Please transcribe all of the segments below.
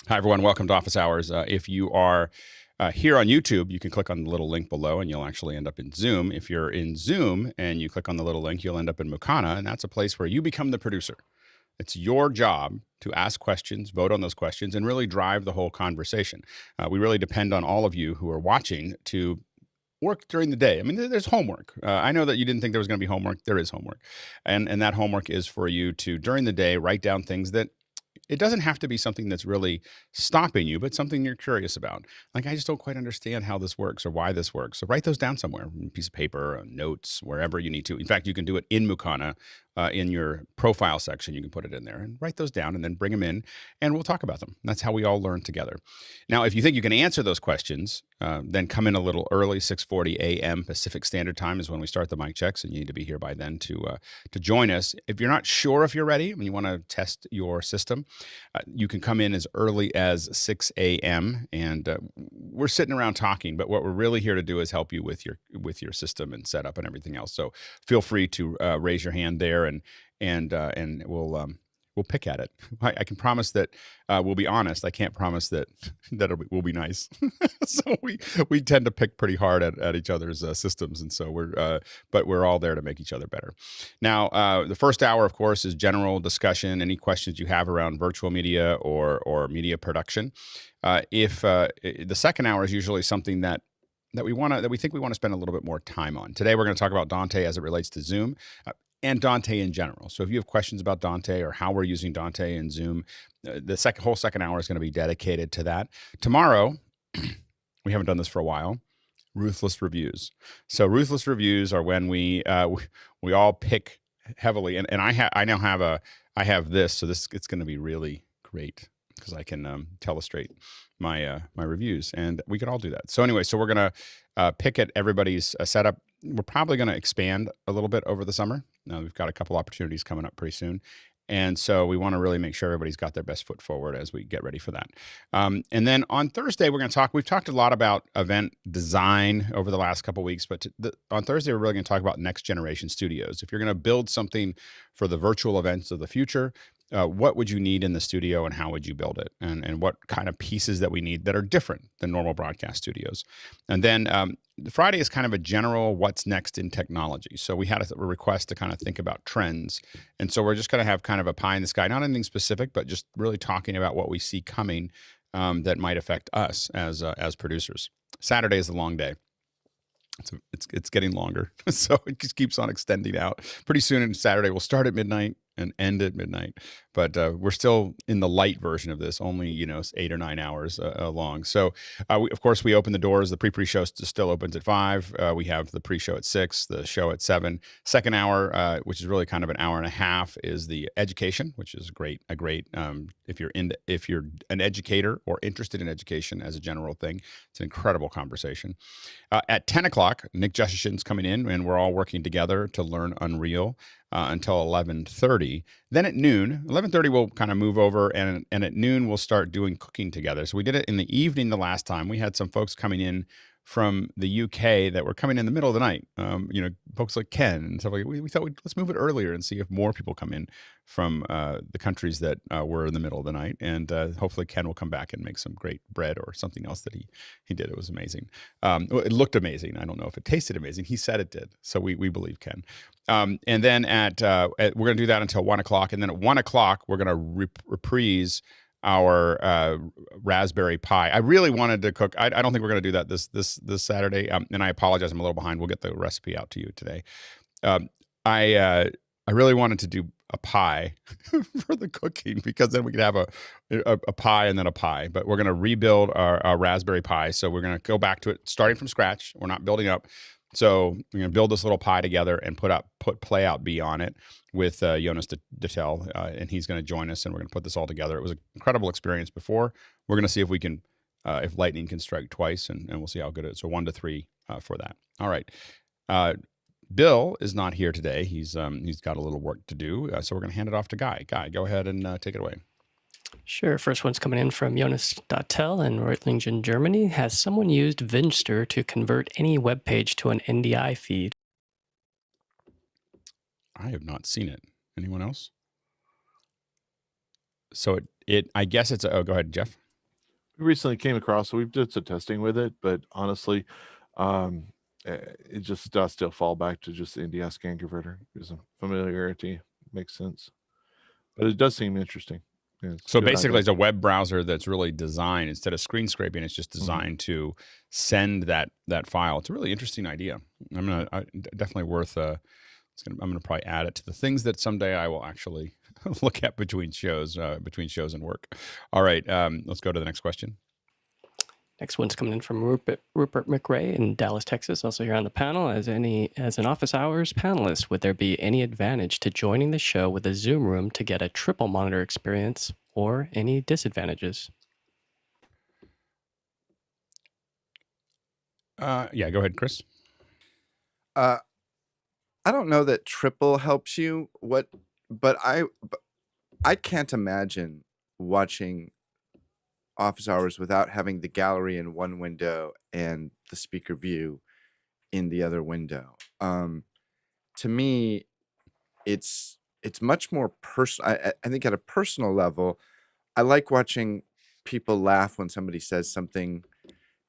Hi, everyone. Welcome to Office Hours. If you are here on YouTube, you can click on the little link below and you'll actually end up in Zoom. If you're in Zoom and you click on the little link, you'll end up in Mukana, and that's a place where you become the producer. It's your job to ask questions, vote on those questions, and really drive the whole conversation. We really depend on all of you who are watching to work during the day. I mean, there's homework. I know that you didn't think there was going to be homework. There is homework. And that homework is for you to, during the day, write down things that it doesn't have to be something that's really stopping you, but something you're curious about. Like, I just don't quite understand how this works or why this works. So write those down somewhere, a piece of paper, notes, wherever you need to. In fact, you can do it in Mukana. In your profile section, you can put it in there and write those down and then bring them in and we'll talk about them. That's how we all learn together. Now, if you think you can answer those questions, then come in a little early. 6:40 a.m. Pacific Standard Time is when we start the mic checks, and you need to be here by then to join us. If you're not sure if you're ready and you want to test your system, you can come in as early as 6 a.m. and we're sitting around talking, but what we're really here to do is help you with your system and setup and everything else. So feel free to raise your hand there, and we'll pick at it. I can promise that we'll be honest. I can't promise that we'll be nice. So we tend to pick pretty hard at each other's systems, and so but we're all there to make each other better. Now, the first hour, of course, is general discussion. Any questions you have around virtual media or media production. If the second hour is usually something that we think we want to spend a little bit more time on. Today, we're going to talk about Dante as it relates to Zoom. And Dante in general. So if you have questions about Dante or how we're using Dante in Zoom, the whole second hour is going to be dedicated to that. Tomorrow, we haven't done this for a while, ruthless reviews. So ruthless reviews are when we all pick heavily, and I have this, so it's going to be really great because I can illustrate my reviews, and we could all do that. So anyway, so we're going to pick at everybody's setup. We're probably going to expand a little bit over the summer. Now, we've got a couple opportunities coming up pretty soon. And so we want to really make sure everybody's got their best foot forward as we get ready for that. And then on Thursday, we've talked a lot about event design over the last couple of weeks, but on Thursday, we're really going to talk about next generation studios. If you're going to build something for the virtual events of the future, what would you need in the studio and how would you build it? And what kind of pieces that we need that are different than normal broadcast studios. And then Friday is kind of a general what's next in technology. So we had a request to kind of think about trends. And so we're just going to have kind of a pie in the sky, not anything specific, but just really talking about what we see coming that might affect us as producers. Saturday is the long day. It's getting longer. So it just keeps on extending out. Pretty soon on Saturday, we'll start at midnight and end at midnight. But we're still in the light version of this, only 8 or 9 hours long. So of course we open the doors. The pre-show still opens at 5. We have the pre-show at 6, the show at 7. Second hour, which is really kind of an hour and a half, is the education, which is a great if you're an educator or interested in education as a general thing. It's an incredible conversation. At 10 o'clock, Nick Justishin's coming in, and we're all working together to learn Unreal until 11:30. Then at noon, 11:30 we'll kind of move over, and at noon we'll start doing cooking together. So we did it in the evening the last time. We had some folks coming in from the UK that were coming in the middle of the night. Folks like Ken and stuff like that. We thought let's move it earlier and see if more people come in from the countries that were in the middle of the night. And hopefully Ken will come back and make some great bread or something else that he did. It was amazing. It looked amazing. I don't know if it tasted amazing. He said it did. So we believe Ken. And then we're going to do that until 1 o'clock. And then at 1 o'clock, we're going to reprise our Raspberry Pi. I really wanted to cook. I don't think we're going to do that this Saturday. And I apologize. I'm a little behind. We'll get the recipe out to you today. I really wanted to do a pie for the cooking because then we could have a pie and then a pie. But we're going to rebuild our Raspberry Pi. So we're going to go back to it starting from scratch. We're not building up. So we're going to build this little pie together and put Playout B on it with Jonas Dittel, and he's going to join us, and we're going to put this all together. It was an incredible experience before. We're going to see if we can, if lightning can strike twice, and we'll see how good it is. So 1 to 3 for that. All right. Bill is not here today. He's got a little work to do, so we're going to hand it off to Guy. Guy, go ahead and take it away. Sure. First one's coming in from Jonas Dattel in Reutlingen, Germany. Has someone used Vingester to convert any web page to an NDI feed? I have not seen it. Anyone else? So I guess it's oh, go ahead, Jeff. We recently came across, so we've did some testing with it, but honestly, it just does still fall back to just the NDI scan converter because of familiarity makes sense. But it does seem interesting. Yeah, it's a So good basically, idea. it's a web browser that's really designed, instead of screen scraping, it's just designed to send that file. It's a really interesting idea. Definitely worth. I'm gonna probably add it to the things that someday I will actually look at between shows and work. All right, let's go to the next question. Next one's coming in from Rupert McRae in Dallas, Texas, also here on the panel. As an Office Hours panelist, would there be any advantage to joining the show with a Zoom room to get a triple monitor experience, or any disadvantages? Yeah, go ahead, Chris. I don't know that triple helps you. But I can't imagine watching Office Hours without having the gallery in one window and the speaker view in the other window. To me, it's much more personal. I think at a personal level, I like watching people laugh when somebody says something,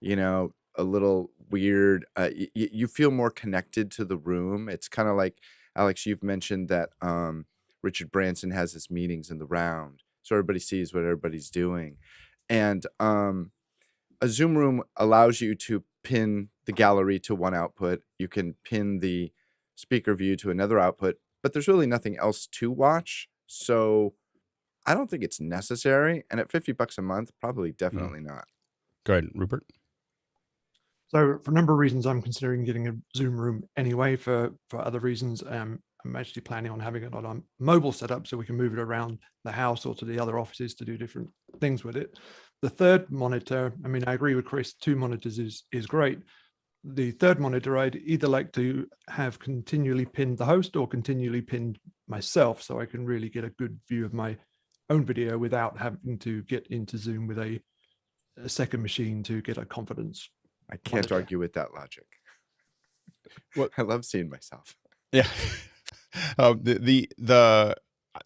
a little weird. You feel more connected to the room. It's kind of like, Alex, you've mentioned that Richard Branson has his meetings in the round, so everybody sees what everybody's doing. And a Zoom room allows you to pin the gallery to one output. You can pin the speaker view to another output, but there's really nothing else to watch. So I don't think it's necessary. And at $50 a month, probably definitely not. Go ahead, Rupert. So for a number of reasons, I'm considering getting a Zoom room anyway. For other reasons, I'm actually planning on having it on a mobile setup so we can move it around the house or to the other offices to do different things with it. The third monitor, I mean, I agree with Chris, 2 monitors is great. The third monitor, I'd either like to have continually pinned the host or continually pinned myself, so I can really get a good view of my own video without having to get into Zoom with a second machine to get a confidence. I can't argue with that logic. Well, I love seeing myself. Yeah. The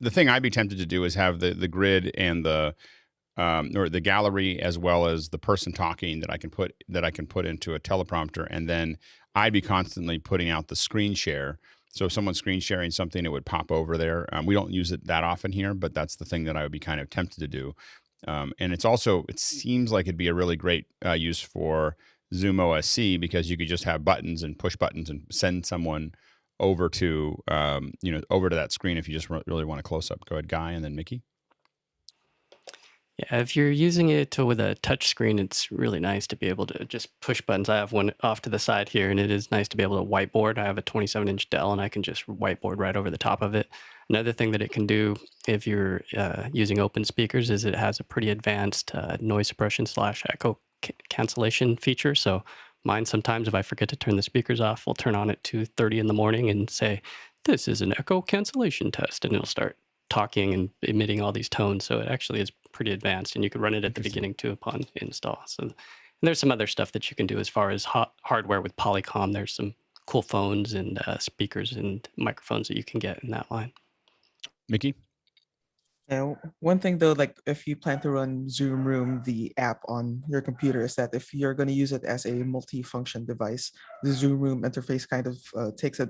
thing I'd be tempted to do is have the grid and the or the gallery, as well as the person talking that I can put into a teleprompter, and then I'd be constantly putting out the screen share. So if someone's screen sharing something, it would pop over there. We don't use it that often here, but that's the thing that I would be kind of tempted to do. And it seems like it'd be a really great use for Zoom OSC, because you could just have buttons and push buttons and send someone over to that screen if you just really want a close up. Go ahead, Guy, and then Mickey. Yeah, if you're using it with a touch screen, it's really nice to be able to just push buttons. I have one off to the side here, and it is nice to be able to whiteboard. I have a 27-inch Dell, and I can just whiteboard right over the top of it. Another thing that it can do if you're using open speakers is it has a pretty advanced noise suppression / echo cancellation feature. So mine, sometimes if I forget to turn the speakers off, will turn on at 2:30 in the morning and say, "This is an echo cancellation test," and it'll start talking and emitting all these tones. So it actually is pretty advanced, and you could run it at the beginning too upon install. So, and there's some other stuff that you can do as far as hardware with Polycom. There's some cool phones and speakers and microphones that you can get in that line. Mickey? Now, one thing though, like if you plan to run Zoom Room, the app on your computer, is that if you're going to use it as a multi-function device, the Zoom Room interface kind of takes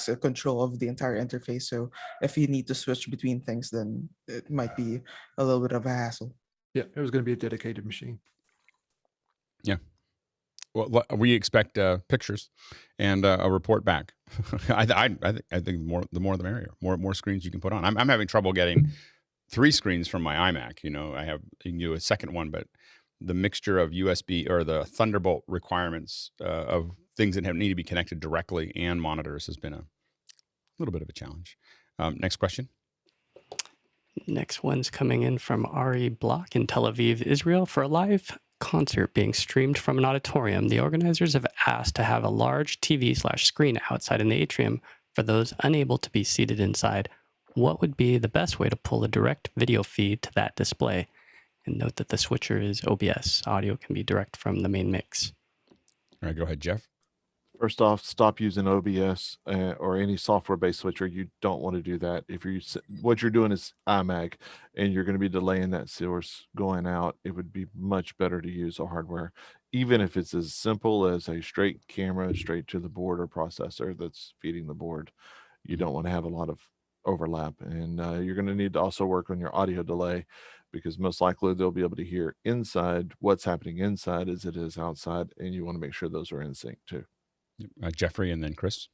a control of the entire interface. So if you need to switch between things, then it might be a little bit of a hassle. Yeah, it was going to be a dedicated machine. Yeah. Well, we expect pictures and a report back. I think the more the merrier. More screens you can put on. I'm having trouble getting 3 screens from my iMac. You can do a second one, but the mixture of USB or the Thunderbolt requirements of things that need to be connected directly and monitors has been a little bit of a challenge. Next question. Next one's coming in from Ari Block in Tel Aviv, Israel. For a live concert being streamed from an auditorium, the organizers have asked to have a large TV/screen outside in the atrium for those unable to be seated inside. What would be the best way to pull a direct video feed to that display? And note that the switcher is OBS. Audio can be direct from the main mix. All right, go ahead, Jeff. First off, stop using OBS or any software-based switcher. You don't want to do that. If you're what you're doing is iMac, and you're going to be delaying that source going out, it would be much better to use a hardware, even if it's as simple as a straight camera straight to the board or processor that's feeding the board. You don't want to have a lot of overlap, and you're going to need to also work on your audio delay, because most likely they'll be able to hear inside what's happening inside as it is outside, and you want to make sure those are in sync too. Jeffrey and then Chris.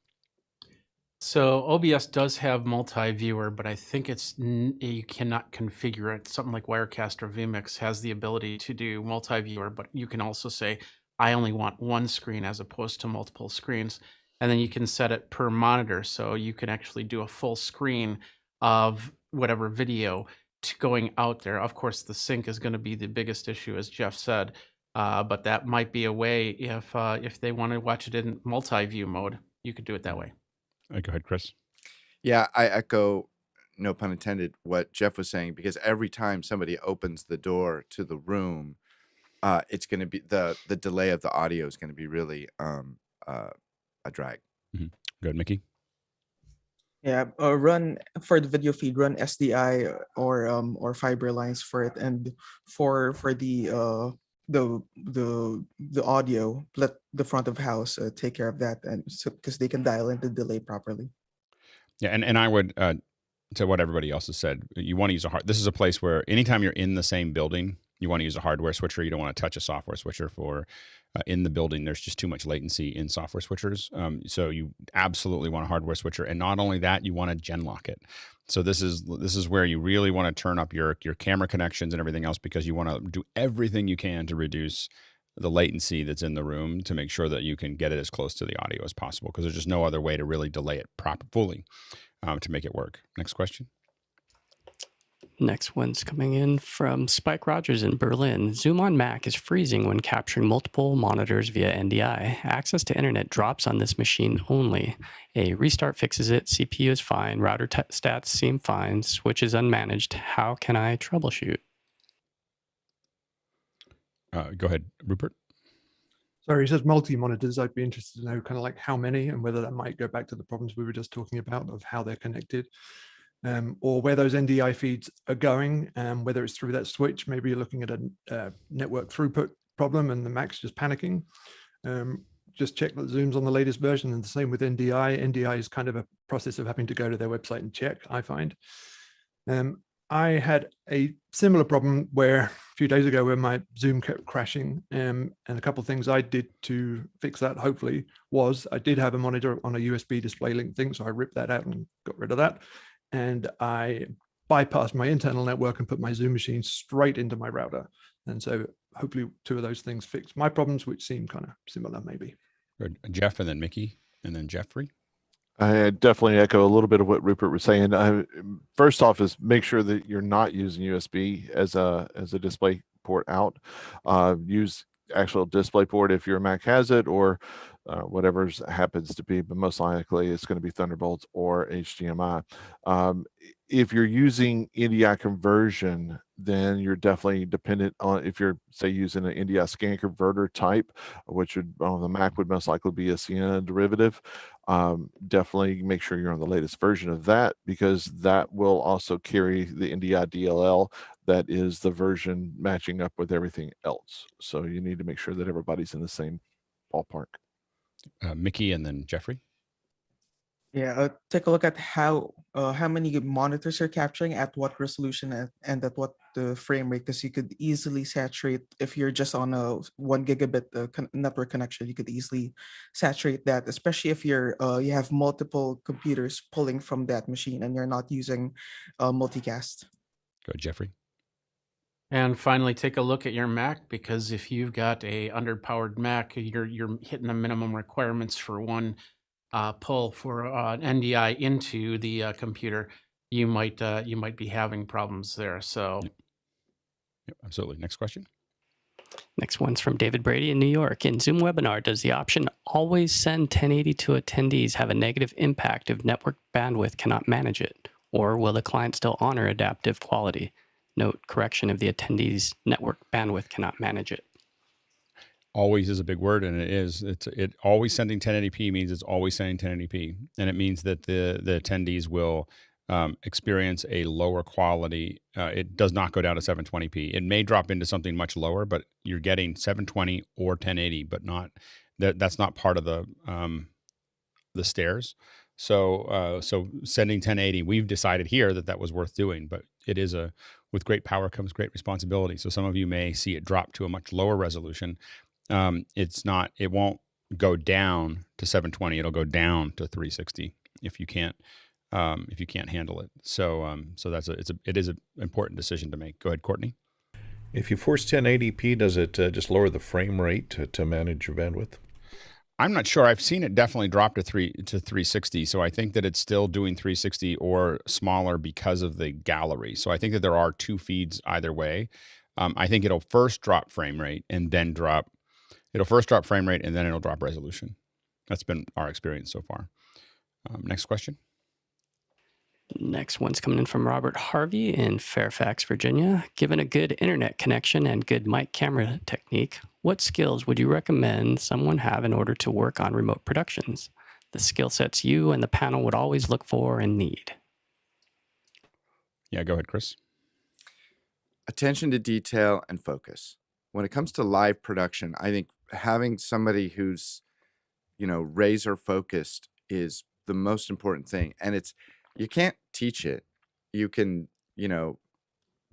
So OBS does have multi-viewer, but I think you cannot configure it. Something like Wirecast or Vmix has the ability to do multi-viewer, but you can also say, I only want one screen as opposed to multiple screens. And then you can set it per monitor. So you can actually do a full screen of whatever video going out there. Of course, the sync is going to be the biggest issue, as Jeff said. But that might be a way if they want to watch it in multi-view mode, you could do it that way. Go ahead, Chris. Yeah, I echo, no pun intended, what Jeff was saying, because every time somebody opens the door to the room, it's going to be the delay of the audio is going to be really a drag. Go ahead, Mickey. Yeah, run for the video feed, run SDI or fiber lines for it, and for the audio, let the front of house take care of that, and so because they can dial in the delay properly. Yeah, and I would to what everybody else has said, you want to use this is a place where anytime you're in the same building, you want to use a hardware switcher. You don't want to touch a software switcher for in the building. There's just too much latency in software switchers. So you absolutely want a hardware switcher. And not only that, you want to gen lock it. So this is where you really want to turn up your camera connections and everything else, because you want to do everything you can to reduce the latency that's in the room to make sure that you can get it as close to the audio as possible, because there's just no other way to really delay it fully to make it work. Next question. Next one's coming in from Spike Rogers in Berlin. Zoom on Mac is freezing when capturing multiple monitors via NDI. Access to internet drops on this machine only. A restart fixes it. CPU is fine. Router stats seem fine. Switch is unmanaged. How can I troubleshoot? Go ahead, Rupert. Sorry, he says multi-monitors. I'd be interested to know kind of like how many, and whether that might go back to the problems we were just talking about of how they're connected. Or where those NDI feeds are going, whether it's through that switch. Maybe you're looking at a network throughput problem and the Mac's just panicking. Just check that Zoom's on the latest version, and the same with NDI. NDI is kind of a process of having to go to their website and check, I find. I had a similar problem where a few days ago where my Zoom kept crashing, and a couple of things I did to fix that, hopefully, was I did have a monitor on a USB display link thing, so I ripped that out and got rid of that. And I bypassed my internal network and put my Zoom machine straight into my router. And so hopefully two of those things fixed my problems, which seem kind of similar maybe. Good. Jeff and then Mickey and then Jeffrey. I definitely echo a little bit of what Rupert was saying. First off is make sure that you're not using USB as a display port out. Use actual display port if your Mac has it, or whatever happens to be, but most likely it's going to be Thunderbolt or HDMI. If you're using NDI conversion, then you're definitely dependent on, if you're say using an NDI scan converter type, which would on the Mac would most likely be a Sienna derivative. Definitely make sure you're on the latest version of that, because that will also carry the NDI DLL. That is the version matching up with everything else. So you need to make sure that everybody's in the same ballpark. Mickey and then Jeffrey. Yeah, take a look at how many monitors you're capturing, at what resolution, and at what the frame rate, because you could easily saturate, if you're just on a 1 gigabit network connection, you could easily saturate that, especially if you have multiple computers pulling from that machine and you're not using multicast. Go Jeffrey. And finally, take a look at your Mac, because if you've got a underpowered Mac, you're hitting the minimum requirements for one pull for an NDI into the computer. You might be having problems there. So, Yep, absolutely. Next question. Next one's from David Brady in New York. In Zoom webinar, does the option always send 1080 to attendees have a negative impact if network bandwidth cannot manage it? Or will the client still honor adaptive quality? Note, correction, if the attendees network bandwidth cannot manage it. Always is a big word, and it is. It always sending 1080p means it's always sending 1080p, and it means that the attendees will experience a lower quality. It does not go down to 720p. It may drop into something much lower, but you're getting 720 or 1080, but not that's not part of the stairs. So sending 1080, we've decided here that was worth doing, but it is with great power comes great responsibility. So some of you may see it drop to a much lower resolution. It won't go down to 720. It'll go down to 360 if you can't handle it. So it is an important decision to make. Go ahead, Courtney. If you force 1080p, does it just lower the frame rate to manage your bandwidth? I'm not sure. I've seen it definitely drop to 360. So I think that it's still doing 360 or smaller because of the gallery. So I think that there are two feeds either way. I think it'll first drop frame rate and then drop. It'll first drop frame rate and then it'll drop resolution. That's been our experience so far. Next question. Next one's coming in from Robert Harvey in Fairfax, Virginia. Given a good internet connection and good mic camera technique, what skills would you recommend someone have in order to work on remote productions? The skill sets you and the panel would always look for and need. Yeah, go ahead, Chris. Attention to detail and focus. When it comes to live production, I think having somebody who's, razor focused is the most important thing. And you can't teach it. You can,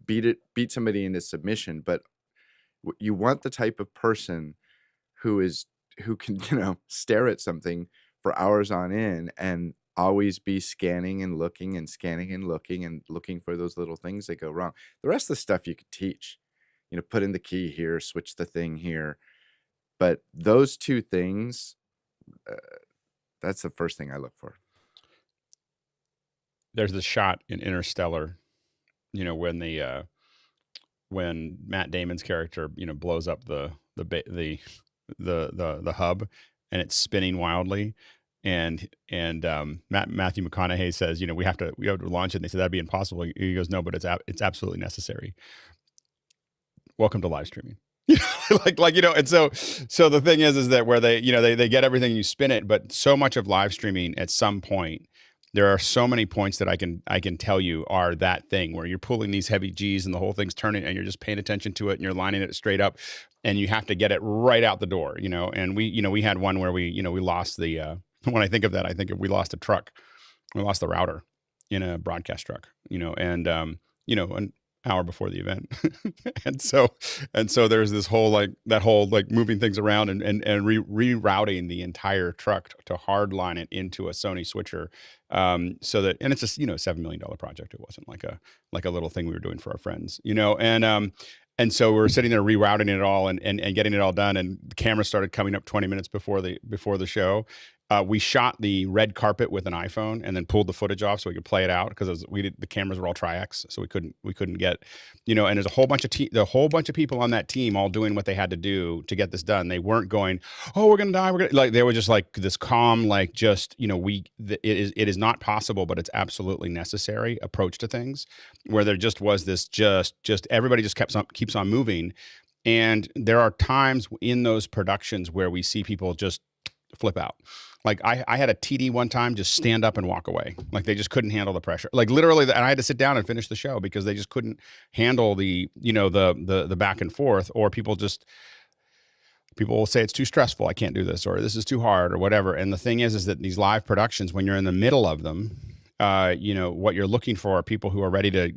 beat somebody into submission, but you want the type of person who can, stare at something for hours on end and always be scanning and looking and scanning and looking for those little things that go wrong. The rest of the stuff you could teach, put in the key here, switch the thing here. But those two things, that's the first thing I look for. There's the shot in Interstellar, when Matt Damon's character, blows up the hub and it's spinning wildly, and Matthew McConaughey says, we have to launch it. And they said that'd be impossible. He goes, no, but it's absolutely necessary. Welcome to live streaming. And so the thing is that where they get everything and you spin it, but so much of live streaming at some point. There are so many points that I can tell you are that thing where you're pulling these heavy G's and the whole thing's turning and you're just paying attention to it and you're lining it straight up and you have to get it right out the door, and we had one where we lost the, when I think of that, I think we lost a truck. We lost the router in a broadcast truck, and an hour before the event. and so there's this whole moving things around and rerouting the entire truck to hard line it into a Sony switcher. So that, and it's just, $7 million project. It wasn't like a little thing we were doing for our friends, and so we're sitting there rerouting it all and getting it all done. And the camera started coming up 20 minutes before the show. We shot the red carpet with an iPhone and then pulled the footage off so we could play it out because the cameras were all Tri-X, so we couldn't get, and there's a whole bunch of people on that team all doing what they had to do to get this done. They weren't going, oh, we're gonna die, they were just like this calm, it is not possible, but it's absolutely necessary approach to things, where there just was this just everybody just keeps on moving, and there are times in those productions where we see people just flip out. Like I had a TD one time just stand up and walk away. Like they just couldn't handle the pressure. Like literally, and I had to sit down and finish the show because they just couldn't handle the back and forth. Or people will say it's too stressful. I can't do this, or this is too hard, or whatever. And the thing is that these live productions, when you're in the middle of them, what you're looking for are people who are ready to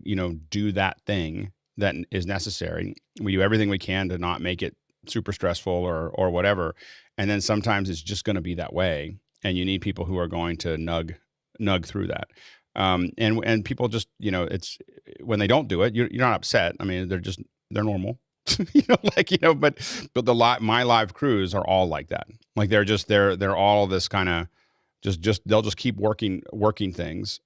do that thing that is necessary. We do everything we can to not make it super stressful or whatever. And then sometimes it's just going to be that way. And you need people who are going to nug through that. And people just, it's when they don't do it, you're not upset. I mean, they're normal, but my live crews are all like that. Like they're all this kind of they'll just keep working things.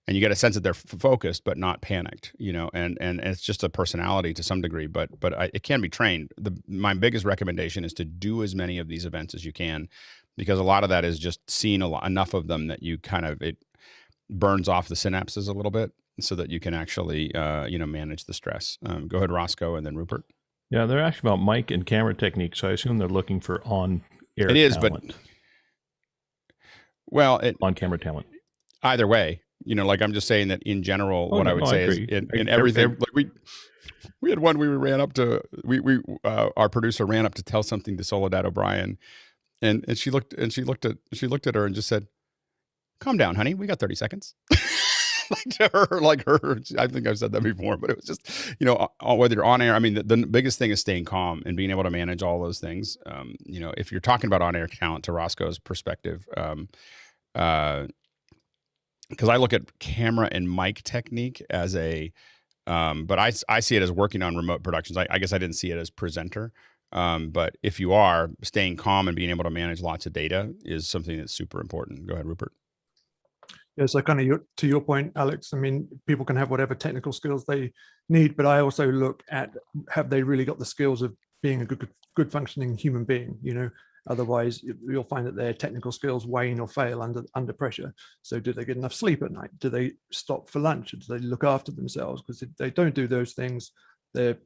And you get a sense that they're focused, but not panicked, and it's just a personality to some degree, but it can be trained. My biggest recommendation is to do as many of these events as you can, because a lot of that is just seeing enough of them that you it burns off the synapses a little bit so that you can actually, manage the stress. Go ahead, Roscoe, and then Rupert. Yeah, they're asking about mic and camera techniques, so I assume they're looking for on-air It is, talent. but well, on-camera talent. Either way, like I'm just saying that in general, what I would say is in everything. Like we had one we ran up to. Our producer ran up to tell something to Soledad O'Brien, and she looked at her and just said, "Calm down, honey. We got 30 seconds." like her. I think I've said that before, but it was just, whether you're on air. I mean, the biggest thing is staying calm and being able to manage all those things. If you're talking about on air talent, to Roscoe's perspective, because I look at camera and mic technique as but I see it as working on remote productions. I guess I didn't see it as presenter. But if you are, staying calm and being able to manage lots of data is something that's super important. Go ahead, Rupert. Yeah, so kind of to your point, Alex, I mean, people can have whatever technical skills they need, but I also look at, have they really got the skills of being a good functioning human being? Otherwise you'll find that their technical skills wane or fail under pressure. So do they get enough sleep at night? Do they stop for lunch? Do they look after themselves? Because if they don't do those things, their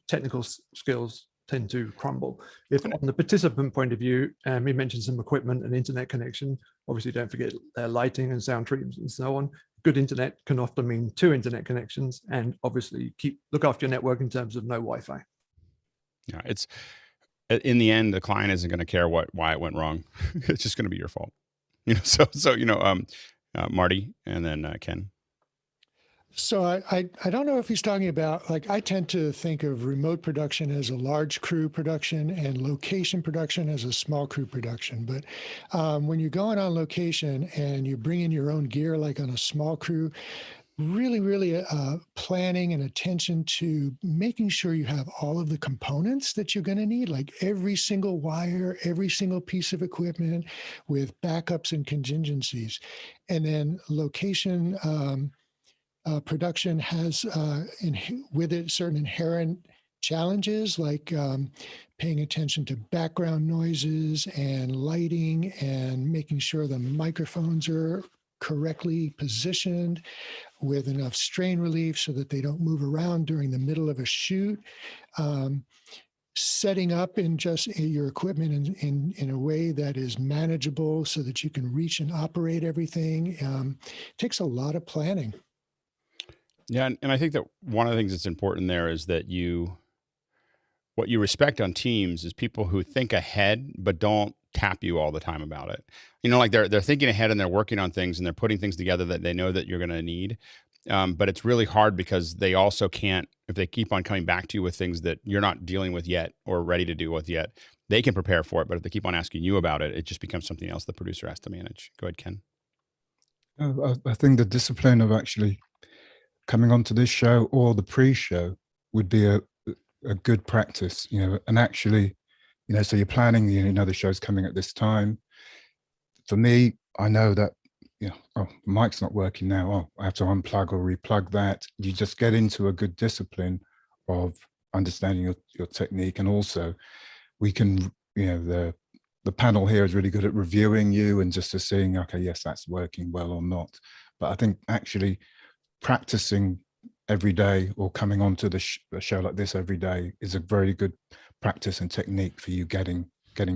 technical skills tend to crumble. If on the participant point of view, we mentioned some equipment and internet connection. Obviously, don't forget their lighting and sound treatments and so on. Good internet can often mean 2 internet connections, and obviously look after your network in terms of no Wi-Fi. Yeah, it's in the end, the client isn't going to care why it went wrong. It's just going to be your fault. Marty and then Ken. So I don't know if he's talking about, like, I tend to think of remote production as a large crew production and location production as a small crew production. But when you're going on location and you bring in your own gear, like on a small crew, really planning and attention to making sure you have all of the components that you're going to need, like every single wire, every single piece of equipment with backups and contingencies. And then location production has with it certain inherent challenges, like paying attention to background noises and lighting and making sure the microphones are correctly positioned with enough strain relief so that they don't move around during the middle of a shoot. Setting up your equipment in a way that is manageable so that you can reach and operate everything takes a lot of planning. Yeah, and I think that one of the things that's important there is that what you respect on teams is people who think ahead but don't tap you all the time about it. Like they're thinking ahead and they're working on things and they're putting things together that they know that you're going to need. But it's really hard because they also can't, if they keep on coming back to you with things that you're not dealing with yet or ready to deal with yet, they can prepare for it. But if they keep on asking you about it, it just becomes something else the producer has to manage. Go ahead, Ken. I think the discipline of actually coming onto this show or the pre-show would be a good practice, and actually, so you're planning, the show's coming at this time. For me, I know that, mic's not working now. Oh, I have to unplug or replug that. You just get into a good discipline of understanding your technique. And also we can, the panel here is really good at reviewing you and just seeing, okay, yes, that's working well or not. But I think actually practicing every day or coming onto a show like this every day is a very good practice and technique for you getting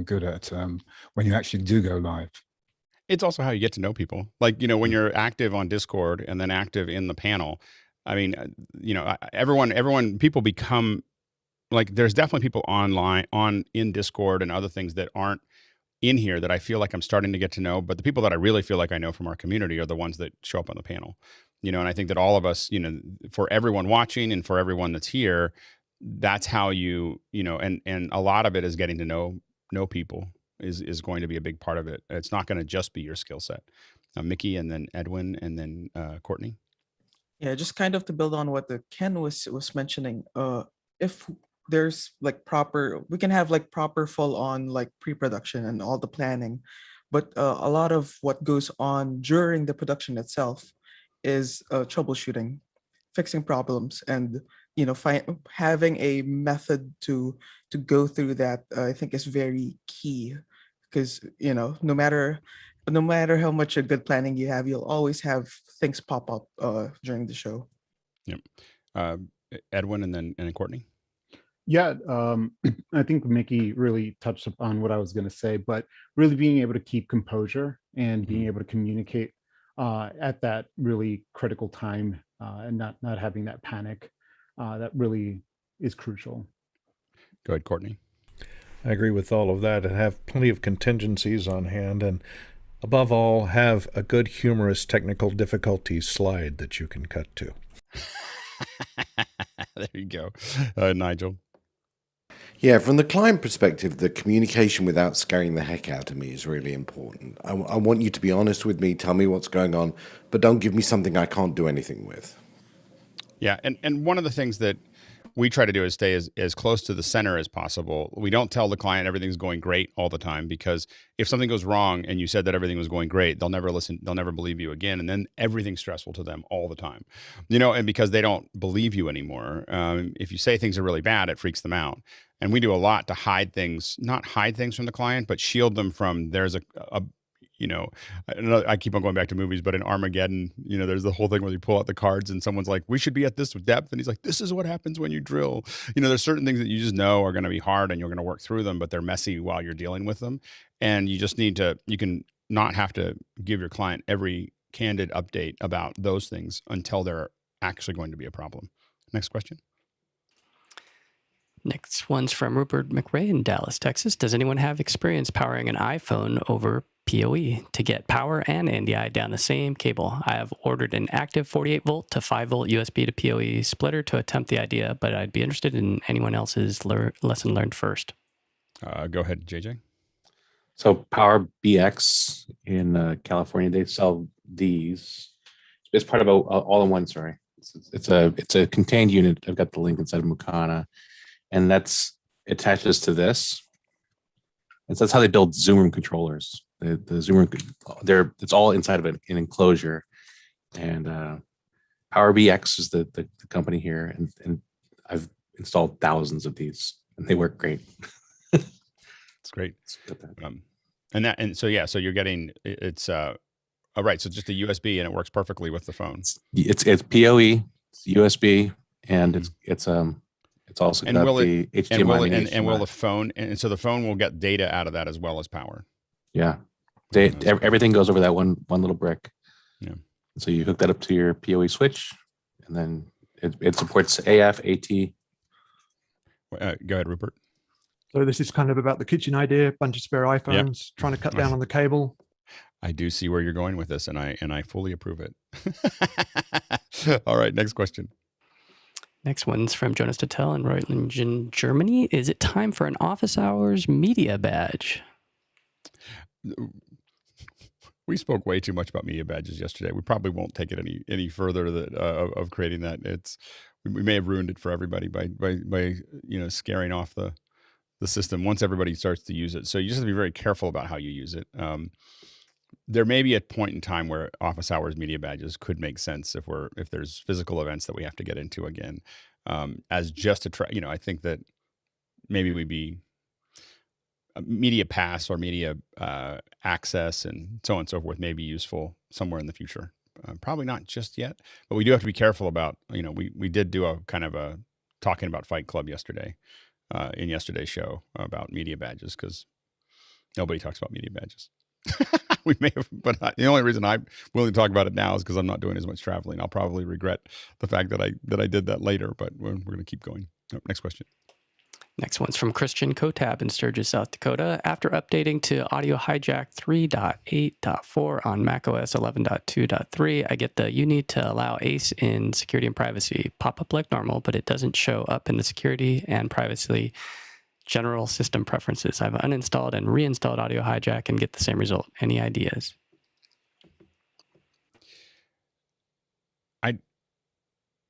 good at when you actually do go live. It's also how you get to know people. Like, when you're active on Discord and then active in the panel, I mean, people become like, there's definitely people online in Discord and other things that aren't in here that I feel like I'm starting to get to know, but the people that I really feel like I know from our community are the ones that show up on the panel. And I think that all of us, for everyone watching and for everyone that's here, that's how and a lot of it is getting to know people is going to be a big part of it. It's not going to just be your skill set. Mickey and then Edwin and then Courtney. Yeah, just kind of to build on what the Ken was mentioning. If there's we can have proper full on pre-production and all the planning, but a lot of what goes on during the production itself is troubleshooting, fixing problems, and having a method to go through that. I think is very key, because no matter how much a good planning you have, you'll always have things pop up during the show. Yep. Edwin and then Courtney. Yeah, I think Mickey really touched upon what I was going to say, but really being able to keep composure and being able to communicate at that really critical time and not having that panic, that really is crucial. Go ahead, Courtney. I agree with all of that, and have plenty of contingencies on hand, and above all, have a good humorous technical difficulties slide that you can cut to. There you go. Nigel. Yeah, from the client perspective, the communication without scaring the heck out of me is really important. I want you to be honest with me, tell me what's going on, but don't give me something I can't do anything with. Yeah, and one of the things that we try to do is stay as close to the center as possible. We don't tell the client everything's going great all the time, because if something goes wrong and you said that everything was going great, they'll never listen, they'll never believe you again, and then everything's stressful to them all the time. And because they don't believe you anymore. If you say things are really bad, it freaks them out. And we do a lot to hide things, not hide things from the client, but shield them from, there's I keep on going back to movies, but in Armageddon, there's the whole thing where you pull out the cards and someone's like, we should be at this depth. And he's like, this is what happens when you drill. There's certain things that you just know are going to be hard and you're going to work through them, but they're messy while you're dealing with them. And you just need to, you can not have to give your client every candid update about those things until they're actually going to be a problem. Next question. Next one's from Rupert McRae in Dallas, Texas. Does anyone have experience powering an iPhone over PoE to get power and NDI down the same cable? I have ordered an active 48 volt to 5 volt USB to PoE splitter to attempt the idea, but I'd be interested in anyone else's lesson learned first. Go ahead, JJ. So Power BX in California, they sell these. It's part of a all-in-one. Sorry, it's a contained unit. I've got the link inside of Mukana, and that's attaches to this. And so that's how they build Zoom room controllers. The Zoom room, it's all inside of an enclosure. And Power BX is the company here, and I've installed thousands of these, and they work great. It's great. So you're getting right. So just a USB, and it works perfectly with the phone. It's PoE, it's USB, and it's also and got will the it, HDMI. and will the phone, and so the phone will get data out of that as well as power. Yeah, everything goes over that one little brick. Yeah. So you hook that up to your PoE switch, and then it supports AF, AT. Go ahead, Rupert. So this is kind of about the kitchen idea, bunch of spare iPhones, trying to cut down on the cable. I do see where you're going with this, and I fully approve it. All right, next question. Next one's from Jonas Tatel in Reutlingen, Germany. Is it time for an Office Hours media badge? We spoke way too much about media badges yesterday. We probably won't take it any further of creating that. We may have ruined it for everybody by scaring off the system once everybody starts to use it. So you just have to be very careful about how you use it. There may be a point in time where Office Hours media badges could make sense if there's physical events that we have to get into again, as just I think that maybe we'd be media pass or media access and so on and so forth may be useful somewhere in the future. Probably not just yet, but we do have to be careful about, we did do a kind of a talking about Fight Club yesterday in yesterday's show about media badges, because nobody talks about media badges. We may have, but the only reason I'm willing to talk about it now is because I'm not doing as much traveling. I'll probably regret the fact that I did that later, but we're going to keep going. Next question. Next one's from Christian Kotab in Sturgis, South Dakota. After updating to Audio Hijack 3.8.4 on macOS 11.2.3, I get the you need to allow ACE in security and privacy pop-up like normal, but it doesn't show up in the security and privacy general system preferences. I've uninstalled and reinstalled Audio Hijack and get the same result. Any ideas?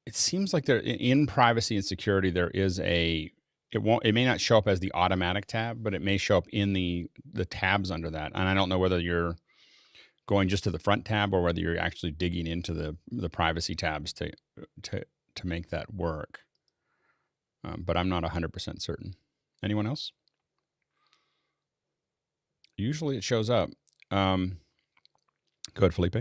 It seems like there in privacy and security there is it may not show up as the automatic tab, but it may show up in the tabs under that. And I don't know whether you're going just to the front tab or whether you're actually digging into the privacy tabs to make that work. But I'm not 100% certain. Anyone else? Usually it shows up. Go ahead, Felipe.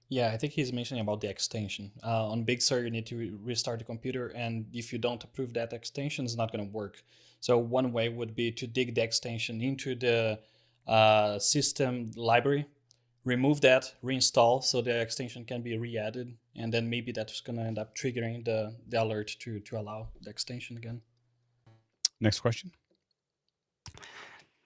Yeah, I think he's mentioning about the extension. On Big Sur, you need to restart the computer, and if you don't approve that extension, it's not going to work. So one way would be to dig the extension into the system library, remove that, reinstall, so the extension can be re-added, and then maybe that's going to end up triggering the alert to allow the extension again. Next question.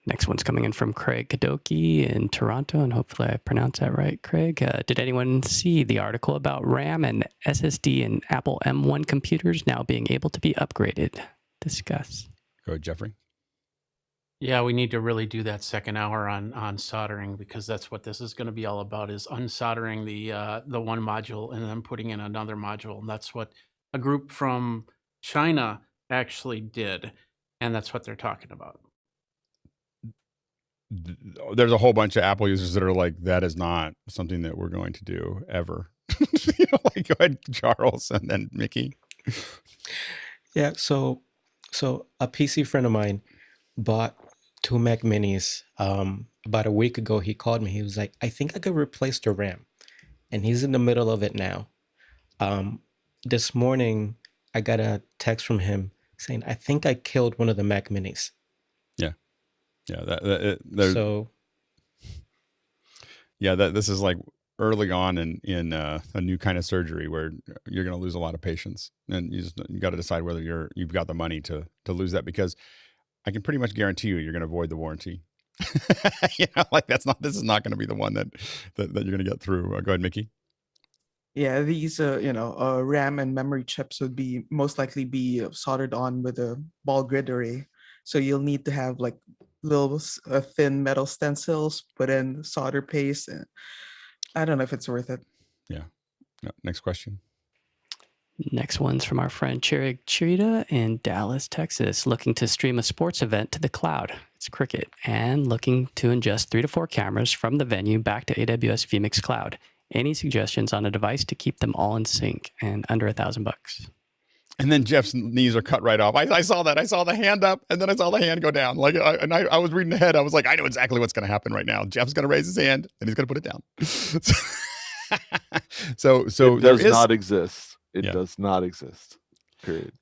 Next one's coming in from Craig Kadoki in Toronto, and hopefully I pronounced that right, Craig. Did anyone see the article about RAM and SSD in Apple M1 computers now being able to be upgraded? Discuss. Go ahead, Jeffrey. Yeah, we need to really do that second hour on soldering, because that's what this is going to be all about, is unsoldering the one module and then putting in another module. And that's what a group from China actually did. And that's what they're talking about. There's a whole bunch of Apple users that are like, that is not something that we're going to do ever. Like, go ahead, Charles, and then Mickey. Yeah, so a PC friend of mine bought 2 Mac Minis. About a week ago, he called me. He was like, I think I could replace the RAM. And he's in the middle of it now. This morning, I got a text from him saying, I think I killed one of the Mac Minis. Yeah, this is like early on in a new kind of surgery where you're going to lose a lot of patients, and you got to decide whether you've got the money to lose that, because I can pretty much guarantee you're going to avoid the warranty. This is not going to be the one that you're going to get through. Go ahead, Mickey. Yeah, these RAM and memory chips would be most likely be soldered on with a ball grid array. So you'll need to have like little thin metal stencils, put in solder paste. And I don't know if it's worth it. Yeah. No, next question. Next one's from our friend Chirig Chirita in Dallas, Texas, looking to stream a sports event to the cloud. It's Cricket, and looking to ingest 3 to 4 cameras from the venue back to AWS Vmix Cloud. Any suggestions on a device to keep them all in sync and under $1,000? And then Jeff's knees are cut right off. I saw that. I saw the hand up, and then I saw the hand go down. I was reading ahead. I was like, I know exactly what's going to happen right now. Jeff's going to raise his hand, and he's going to put it down. So it does not exist. It does not exist. Period.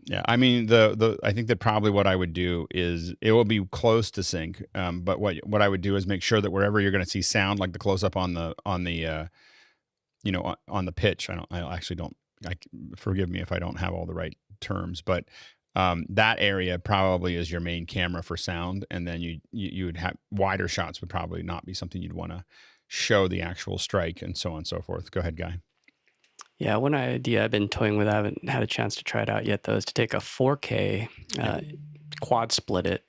Yeah, I mean, I think that probably what I would do is it will be close to sync. But what I would do is make sure that wherever you're going to see sound, like the close up on the pitch. Forgive me if I don't have all the right terms, but that area probably is your main camera for sound, and then you would have wider shots would probably not be something you'd want to show the actual strike, and so on and so forth. Go ahead, Guy. Yeah, one idea I've been toying with, I haven't had a chance to try it out yet, though, is to take a 4K, quad split it,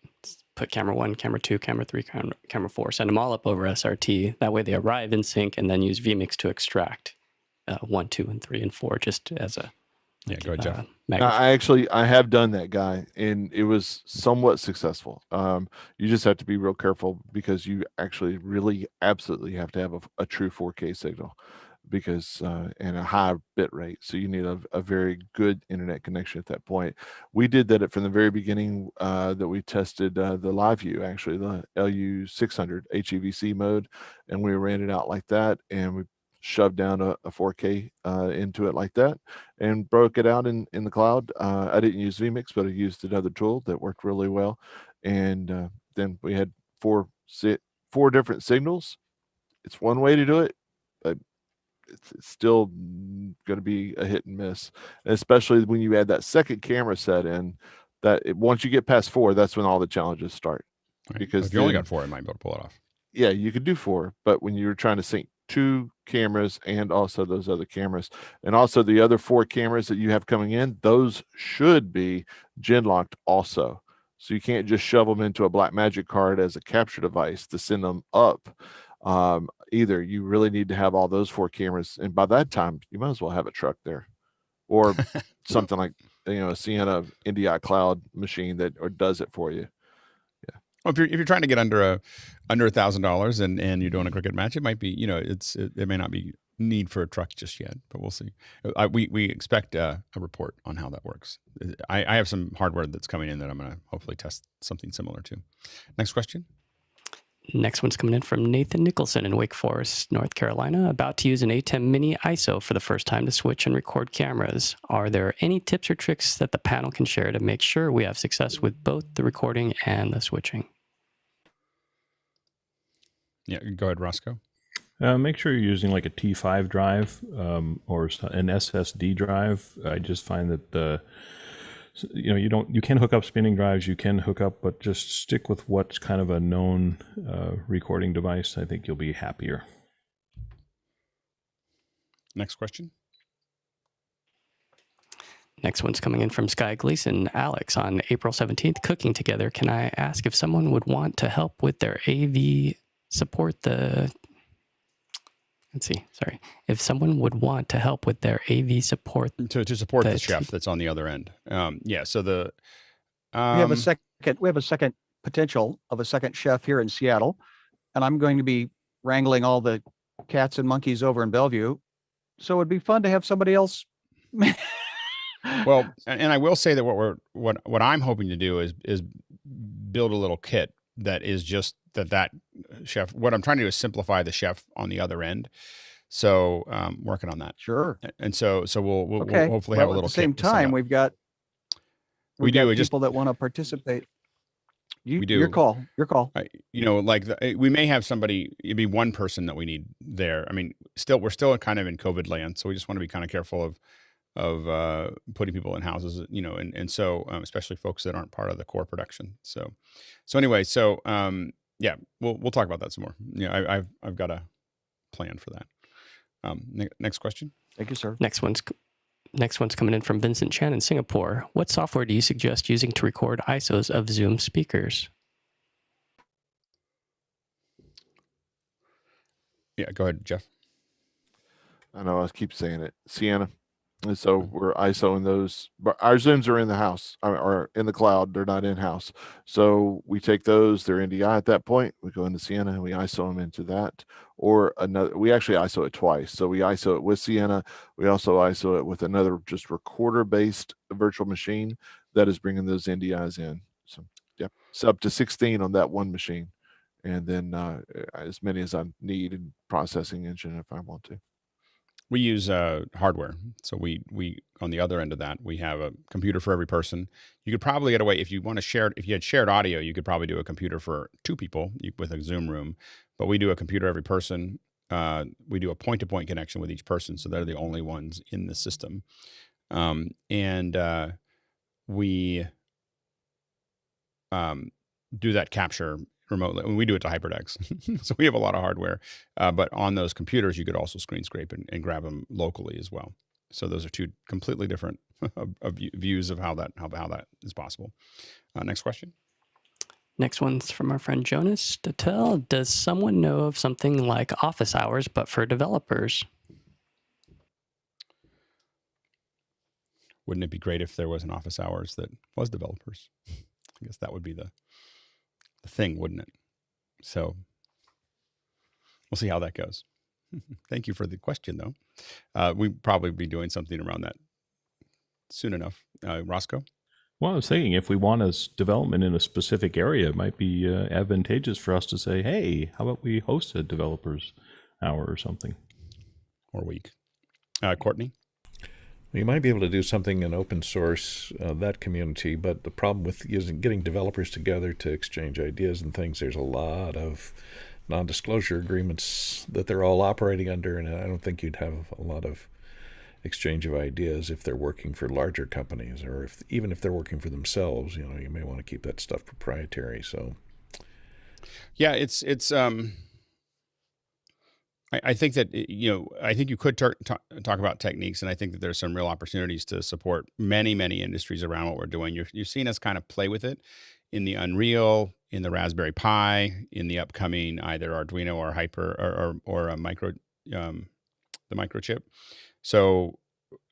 put camera 1, camera 2, camera 3, camera 4, send them all up over SRT. That way they arrive in sync, and then use Vmix to extract 1, 2, and 3, and 4, just as a go ahead, Jeff. I have done that, Guy, and it was somewhat successful. You just have to be real careful, because you actually really absolutely have to have a true 4K signal, because and a high bit rate. So you need a very good internet connection at that point. We did that from the very beginning that we tested the live view, actually the LU600 HEVC mode, and we ran it out like that, and we shoved down a 4K into it like that, and broke it out in the cloud. I didn't use Vmix, but I used another tool that worked really well. And then we had four different signals. It's one way to do it, but it's still going to be a hit and miss, and especially when you add that second camera set in. Once you get past 4, that's when all the challenges start. Right. Because if you only got 4, it might be able to pull it off. Yeah, you could do 4, but when you're trying to sync 2 cameras and also those other cameras, and also the other 4 cameras that you have coming in, those should be gen locked also. So you can't just shove them into a Blackmagic card as a capture device to send them up. Either you really need to have all those 4 cameras, and by that time you might as well have a truck there, or something like a Sienna NDI Cloud machine that does it for you. Yeah. Well, if you're trying to get under $1,000 and you're doing a cricket match, it might be it may not be need for a truck just yet, but we'll see. We expect a report on how that works. I have some hardware that's coming in that I'm going to hopefully test something similar to. Next question. Next one's coming in from Nathan Nicholson in Wake Forest, North Carolina, about to use an ATEM Mini ISO for the first time to switch and record cameras. Are there any tips or tricks that the panel can share to make sure we have success with both the recording and the switching? Yeah, go ahead, Roscoe. Make sure you're using like a T5 drive or an SSD drive. I just find that you can hook up spinning drives, you can hook up, but just stick with what's kind of a known recording device. I think you'll be happier. Next question. Next one's coming in from Sky Gleason. Alex, on April 17th, cooking together, can I ask if someone would want to help with their AV support the... Let's see, sorry. If someone would want to help with their AV support... To support the chef that's on the other end. Yeah, so the... we have a second potential of a second chef here in Seattle, and I'm going to be wrangling all the cats and monkeys over in Bellevue. So it'd be fun to have somebody else. Well, and I will say that what I'm hoping to do is build a little kit that is just that chef. What I'm trying to do is simplify the chef on the other end. So working on that. Sure. And so we'll hopefully have a little. At the same time, we've got people that want to participate. We do. Your call. We may have somebody. It'd be one person that we need there. I mean, we're still kind of in COVID land, so we just want to be kind of careful of putting people in houses, and so especially folks that aren't part of the core production. So anyway, yeah, we'll talk about that some more. Yeah, I've got a plan for that. Next question. Thank you, sir. Next one's coming in from Vincent Chan in Singapore. What software do you suggest using to record ISOs of Zoom speakers? Yeah, go ahead, Jeff. I know I keep saying it. Sienna. And so we're ISOing those, but our Zooms are in the house or in the cloud. They're not in house. So we take those, they're NDI at that point. We go into Sienna and we ISO them into that, or another. We actually ISO it twice. So we ISO it with Sienna. We also ISO it with another just recorder based virtual machine that is bringing those NDIs in. So yeah, it's up to 16 on that one machine. And then as many as I need in processing engine if I want to. We use hardware. So we on the other end of that, we have a computer for every person. You could probably get away if you want to share. If you had shared audio, you could probably do a computer for two people with a Zoom room. But we do a computer every person. We do a point-to-point connection with each person, so they're the only ones in the system. We do that capture remotely. We do it to HyperDecks. So we have a lot of hardware, but on those computers, you could also screen scrape and grab them locally as well. So those are two completely different views of how that is possible. Next question. Next one's from our friend Jonas Datel. Does someone know of something like Office Hours, but for developers? Wouldn't it be great if there was an Office Hours that was developers? I guess that would be the thing, wouldn't it? So we'll see how that goes. Thank you for the question, though. We'd probably be doing something around that soon enough. Roscoe? Well, I was thinking if we want a development in a specific area, it might be advantageous for us to say, hey, how about we host a developers hour or something? Or week. Courtney? You might be able to do something in open source, that community, but the problem with getting developers together to exchange ideas and things, there's a lot of non-disclosure agreements that they're all operating under, and I don't think you'd have a lot of exchange of ideas if they're working for larger companies, or even if they're working for themselves. You may want to keep that stuff proprietary. So, yeah, it's. I think that, I think you could talk about techniques, and I think that there's some real opportunities to support many, many industries around what we're doing. You're seeing us kind of play with it in the Unreal, in the Raspberry Pi, in the upcoming either Arduino or Hyper or a micro, the microchip. So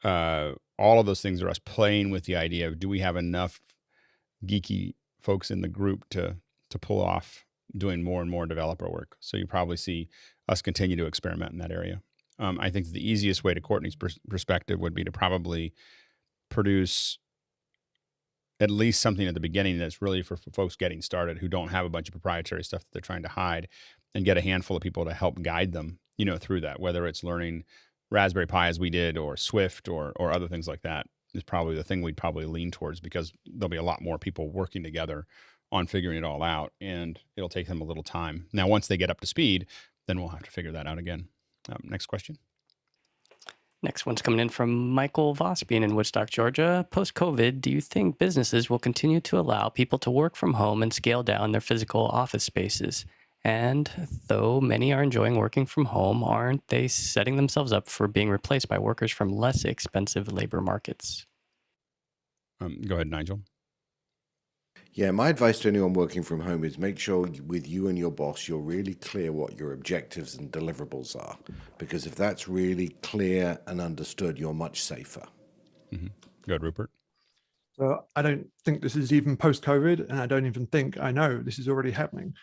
all of those things are us playing with the idea of, do we have enough geeky folks in the group to pull off doing more and more developer work? So you probably see us continue to experiment in that area. I think the easiest way to Courtney's perspective would be to probably produce at least something at the beginning that's really for folks getting started who don't have a bunch of proprietary stuff that they're trying to hide, and get a handful of people to help guide them, through that, whether it's learning Raspberry Pi as we did, or Swift, or other things like that, is probably the thing we'd probably lean towards, because there'll be a lot more people working together on figuring it all out, and it'll take them a little time. Now, once they get up to speed, then we'll have to figure that out again. Next question. Next one's coming in from Michael Vosbein in Woodstock, Georgia. Post-COVID, do you think businesses will continue to allow people to work from home and scale down their physical office spaces? And though many are enjoying working from home, aren't they setting themselves up for being replaced by workers from less expensive labor markets? Go ahead, Nigel. Yeah, my advice to anyone working from home is make sure with you and your boss, you're really clear what your objectives and deliverables are. Because if that's really clear and understood, you're much safer. Mm-hmm. Go ahead, Rupert. So I don't think this is even post-COVID, and I don't even think I know this is already happening.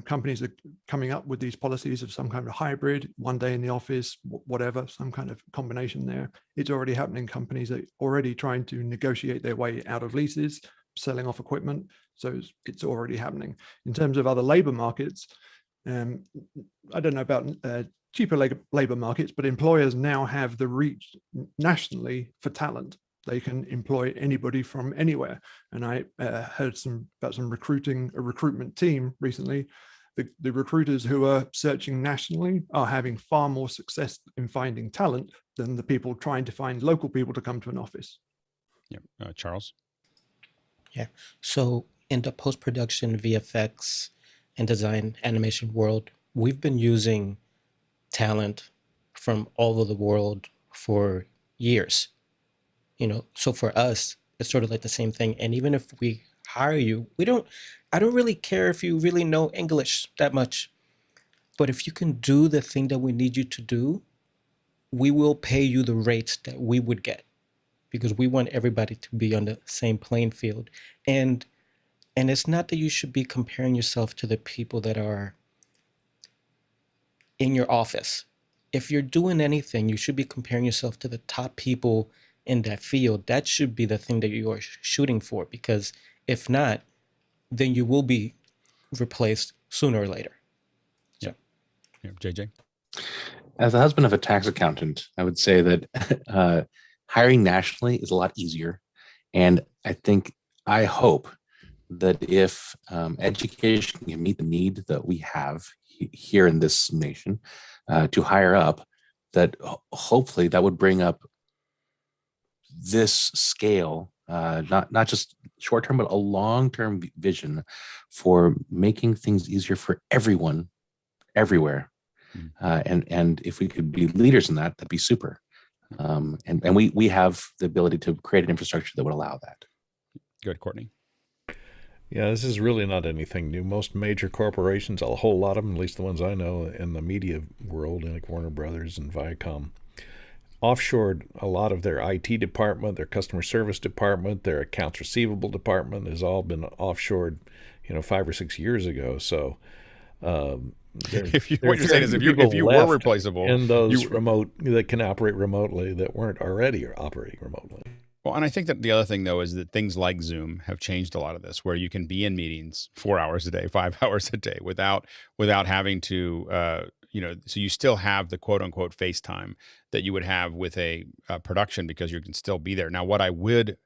Companies are coming up with these policies of some kind of hybrid, one day in the office, whatever, some kind of combination there. It's already happening. Companies are already trying to negotiate their way out of leases, selling off equipment. So it's already happening. In terms of other labor markets, I don't know about cheaper labor markets, but employers now have the reach nationally for talent. They can employ anybody from anywhere. And I heard about a recruitment team recently. The recruiters who are searching nationally are having far more success in finding talent than the people trying to find local people to come to an office. Yeah, Charles? Yeah, so in the post-production VFX and design animation world, we've been using talent from all over the world for years. So for us, it's sort of like the same thing. And even if we hire you, I don't really care if you really know English that much. But if you can do the thing that we need you to do, we will pay you the rates that we would get, because we want everybody to be on the same playing field. And it's not that you should be comparing yourself to the people that are in your office. If you're doing anything, you should be comparing yourself to the top people in that field. That should be the thing that you are shooting for, because if not, then you will be replaced sooner or later. Yeah. JJ? As the husband of a tax accountant, I would say that hiring nationally is a lot easier. And I hope that if education can meet the need that we have here in this nation to hire up, that hopefully that would bring up this scale, not just short term, but a long term vision for making things easier for everyone, everywhere. And if we could be leaders in that, that'd be super. And we have the ability to create an infrastructure that would allow that. Good, Courtney. Yeah, this is really not anything new. Most major corporations, a whole lot of them, at least the ones I know in the media world, like Warner Brothers and Viacom, offshored a lot of their IT department, their customer service department, their accounts receivable department has all been offshored, 5 or 6 years ago. So what you're saying is if you were replaceable in those remote that can operate remotely that weren't already operating remotely. Well, and I think that the other thing, though, is that things like Zoom have changed a lot of this, where you can be in meetings 4 hours a day, 5 hours a day without having to, so you still have the quote unquote FaceTime that you would have with a production, because you can still be there. Now, what I would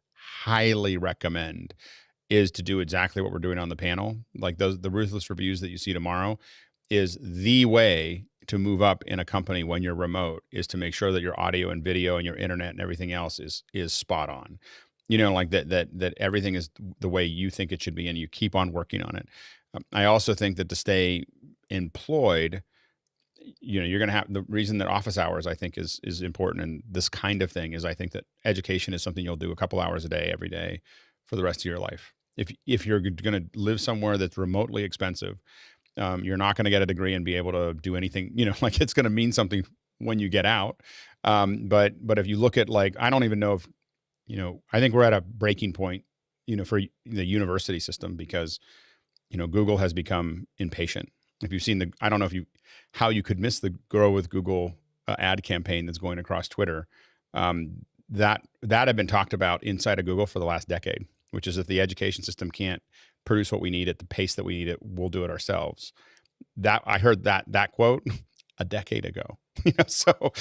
highly recommend is to do exactly what we're doing on the panel. Like the ruthless reviews that you see tomorrow is the way to move up in a company when you're remote, is to make sure that your audio and video and your internet and everything else is spot on. Like that everything is the way you think it should be, and you keep on working on it. I also think that to stay employed, you're going to have, the reason that office hours I think is important, and this kind of thing is, I think that education is something you'll do a couple hours a day every day for the rest of your life. If you're going to live somewhere that's remotely expensive, you're not going to get a degree and be able to do anything, like it's going to mean something when you get out. But if you look at, like, I don't even know if, I think we're at a breaking point, for the university system, because, Google has become impatient. If you've seen I don't know how you could miss the Grow with Google ad campaign that's going across Twitter. That had been talked about inside of Google for the last decade. which is if the education system can't produce what we need at the pace that we need it, we'll do it ourselves. That I heard that quote a decade ago. So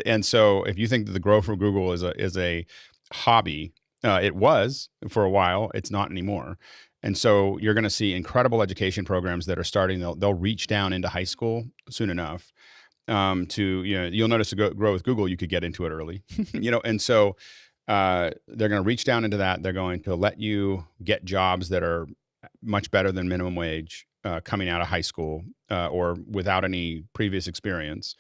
and so if you think that the growth of Google is a hobby, it was for a while. It's not anymore. And so you're going to see incredible education programs that are starting. They'll reach down into high school soon enough. You'll notice to grow with Google, you could get into it early. And so they're going to reach down into that. They're going to let you get jobs that are much better than minimum wage coming out of high school or without any previous experience.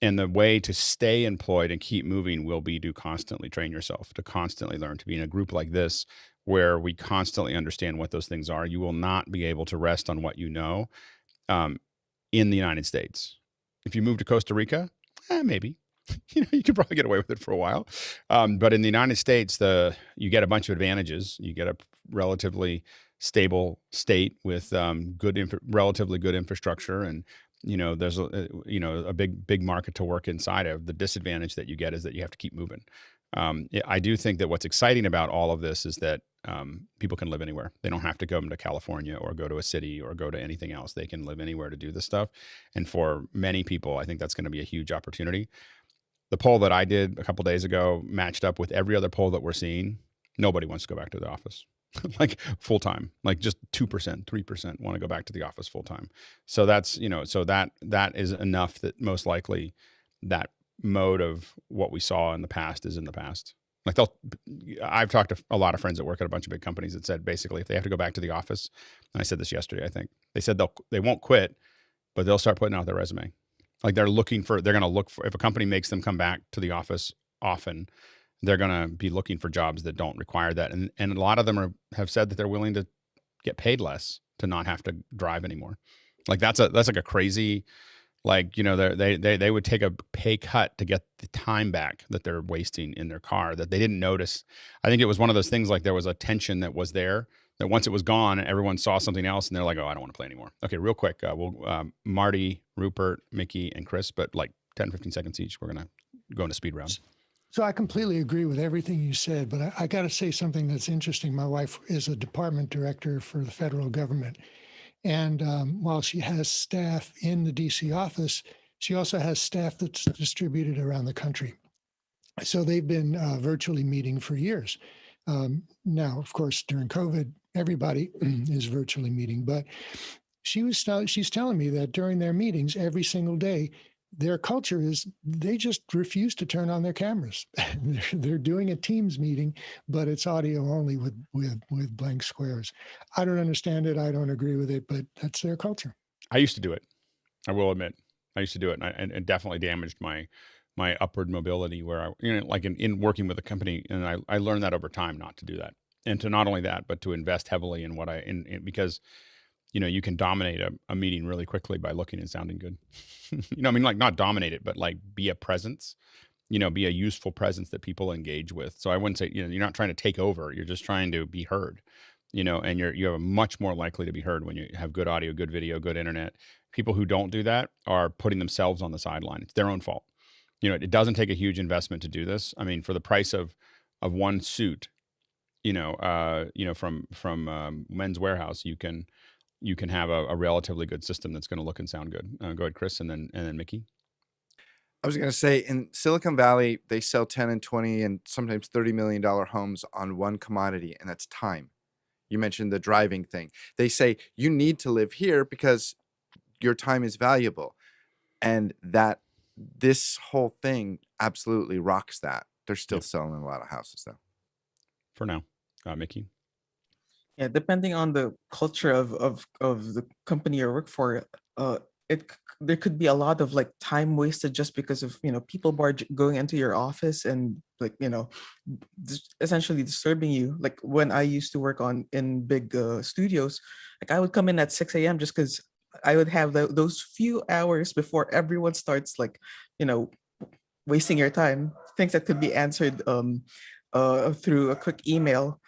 And the way to stay employed and keep moving will be to constantly train yourself, to constantly learn, to be in a group like this where we constantly understand what those things are. You will not be able to rest on what you know in the United States. If you move to Costa Rica, maybe. You could probably get away with it for a while. But in the United States, you get a bunch of advantages. You get a relatively stable state with relatively good infrastructure, and there's a big market to work inside of. The disadvantage that you get is that you have to keep moving. I do think that what's exciting about all of this is that people can live anywhere. They don't have to go to California or go to a city or go to anything else. They can live anywhere to do this stuff. And for many people, I think that's going to be a huge opportunity. The poll that I did a couple days ago matched up with every other poll that we're seeing. Nobody wants to go back to the office. Like full time, like just 2%, 3% want to go back to the office full time. So that's, so that is enough that most likely that mode of what we saw in the past is in the past. Like I've talked to a lot of friends that work at a bunch of big companies that said basically if they have to go back to the office, and I said this yesterday, I think they said they won't quit, but they'll start putting out their resume. Like they're going to look for, if a company makes them come back to the office often, they're going to be looking for jobs that don't require that. And a lot of them have said that they're willing to get paid less to not have to drive anymore. Like that's like a crazy, like, they would take a pay cut to get the time back that they're wasting in their car that they didn't notice. I think it was one of those things, like there was a tension that was there that once it was gone, everyone saw something else and they're like, oh, I don't want to play anymore. Okay, real quick. Marty, Rupert, Mickey, and Chris, but like 10, 15 seconds each. We're going to go into speed round. So I completely agree with everything you said, but I got to say something that's interesting. My wife is a department director for the federal government. And while she has staff in the DC office, she also has staff that's distributed around the country. So they've been virtually meeting for years. Now, of course, during COVID, everybody is virtually meeting, but she's telling me that during their meetings every single day, their culture is they just refuse to turn on their cameras. They're doing a Teams meeting, but it's audio only with blank squares. I don't understand it. I don't agree with it, but that's their culture. I used to do it. I will admit, I used to do it, and it definitely damaged my upward mobility. Where like in working with a company, and I learned that over time not to do that, and to not only that, but to invest heavily in what because you can dominate a meeting really quickly by looking and sounding good. Like not dominate it, but like be a presence, be a useful presence that people engage with. So I wouldn't say, you're not trying to take over. You're just trying to be heard, and you have a much more likely to be heard when you have good audio, good video, good internet. People who don't do that are putting themselves on the sideline. It's their own fault. It doesn't take a huge investment to do this. I mean, for the price of one suit, from Men's Warehouse, you can have a relatively good system that's going to look and sound good. Go ahead, Chris, and then Mickey. I was going to say, in Silicon Valley, they sell 10 and 20 and sometimes $30 million homes on one commodity, and that's time. You mentioned the driving thing. They say you need to live here because your time is valuable. And this whole thing absolutely rocks that. They're still selling a lot of houses, though. For now. Mickey? Yeah, depending on the culture of the company you work for, there could be a lot of like time wasted just because of people going into your office and like essentially disturbing you. Like when I used to work in big studios, like I would come in at 6 a.m. just because I would have those few hours before everyone starts like wasting your time. Things that could be answered through a quick email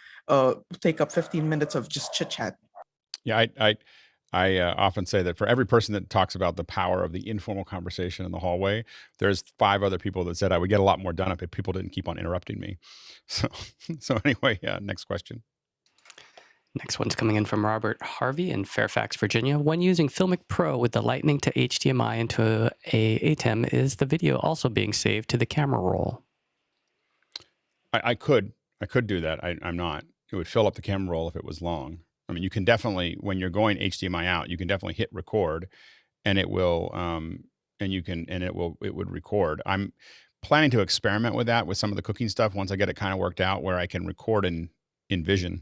take up 15 minutes of just chit chat. Yeah, I often say that for every person that talks about the power of the informal conversation in the hallway, there's 5 other people that said I would get a lot more done if people didn't keep on interrupting me. So anyway, next question. Next one's coming in from Robert Harvey in Fairfax, Virginia. When using FiLMic Pro with the Lightning to HDMI into a ATEM, is the video also being saved to the camera roll? I could do that. I'm not. It would fill up the camera roll if it was long. I mean, you can definitely, when you're going HDMI out, you can definitely hit record, and it will, it would record. I'm planning to experiment with that with some of the cooking stuff once I get it kind of worked out, where I can record in Vision,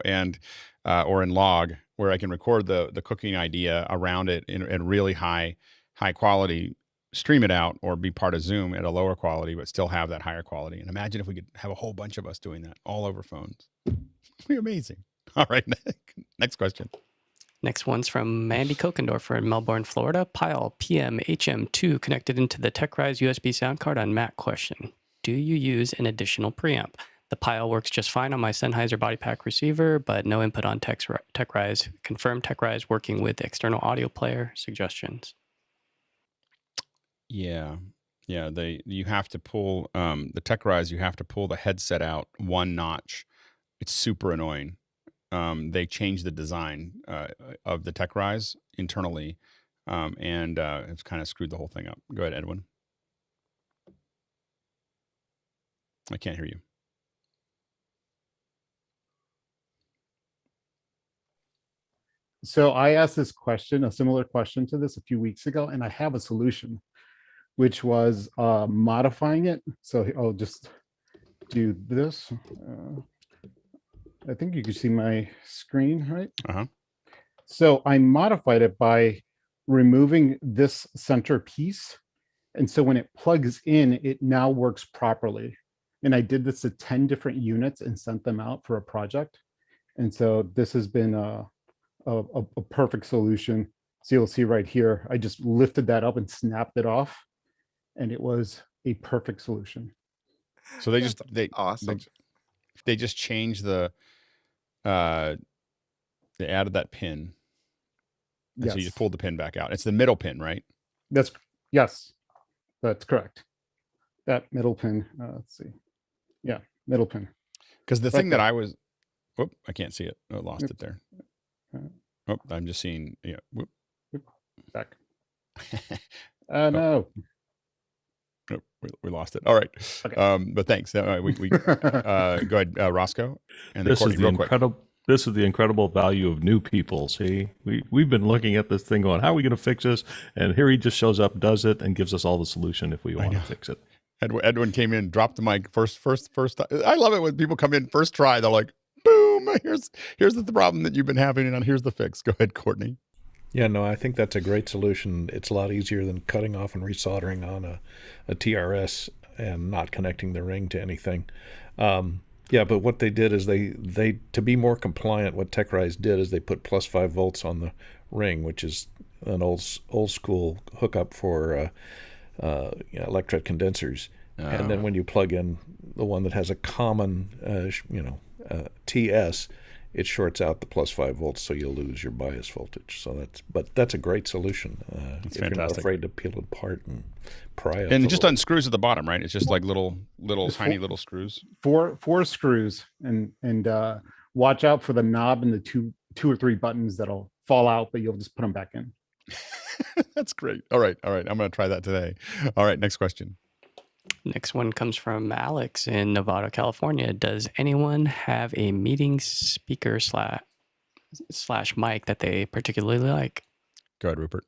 and or in log, where I can record the cooking idea around it in really high quality, stream it out, or be part of Zoom at a lower quality, but still have that higher quality. And imagine if we could have a whole bunch of us doing that all over phones. It'd be amazing. All right, next question. Next one's from Mandy Kokendorfer in Melbourne, Florida. Pyle PMHM2 connected into the TechRise USB sound card on Mac question. Do you use an additional preamp? The Pyle works just fine on my Sennheiser bodypack receiver, but no input on TechRise. Confirm TechRise working with external audio player suggestions. Yeah. You have to pull the TechRise. You have to pull the headset out 1 notch. It's super annoying. They changed the design of the TechRise internally, and it's kind of screwed the whole thing up. Go ahead, Edwin. I can't hear you. So I asked this question, a similar question to this a few weeks ago, and I have a solution, which was modifying it. So I'll just do this. I think you can see my screen, right? Uh-huh. So I modified it by removing this center piece. And so when it plugs in, it now works properly. And I did this to 10 different units and sent them out for a project. And so this has been a perfect solution. So you'll see right here, I just lifted that up and snapped it off, and it was a perfect solution. So awesome. They just changed they added that pin. And yes. So you just pulled the pin back out. It's the middle pin, right? Yes, that's correct. That middle pin, let's see. Yeah, middle pin. Because the thing that I was, I can't see it. I lost it there. I'm just seeing, whoop. Back. No. Nope, we lost it. All right. Okay. But thanks. Go ahead, Roscoe. And then Courtney, real quick. This is the incredible value of new people. See, we've been looking at this thing going, how are we going to fix this? And here he just shows up, does it, and gives us all the solution if we want to fix it. Edwin came in, dropped the mic first. I love it when people come in first try. They're like, boom, here's the problem that you've been having, and here's the fix. Go ahead, Courtney. Yeah, no, I think that's a great solution. It's a lot easier than cutting off and resoldering on a TRS and not connecting the ring to anything. Yeah, but what they did is they to be more compliant, what TechRise did is they put plus 5 volts on the ring, which is an old school hookup for electret condensers. And then when you plug in the one that has a common, TS, it shorts out the plus 5 volts, so you'll lose your bias voltage. So that's a great solution. It's if fantastic. You're not afraid to peel it apart and pry it. And it just unscrews at the bottom, right? It's just like little tiny little screws. Four screws, and watch out for the knob and the two or three buttons that'll fall out, but you'll just put them back in. That's great. All right. I'm going to try that today. All right, next question. Next one comes from Alex in Nevada, California. Does anyone have a meeting speaker slash mic that they particularly like? Go ahead, Rupert.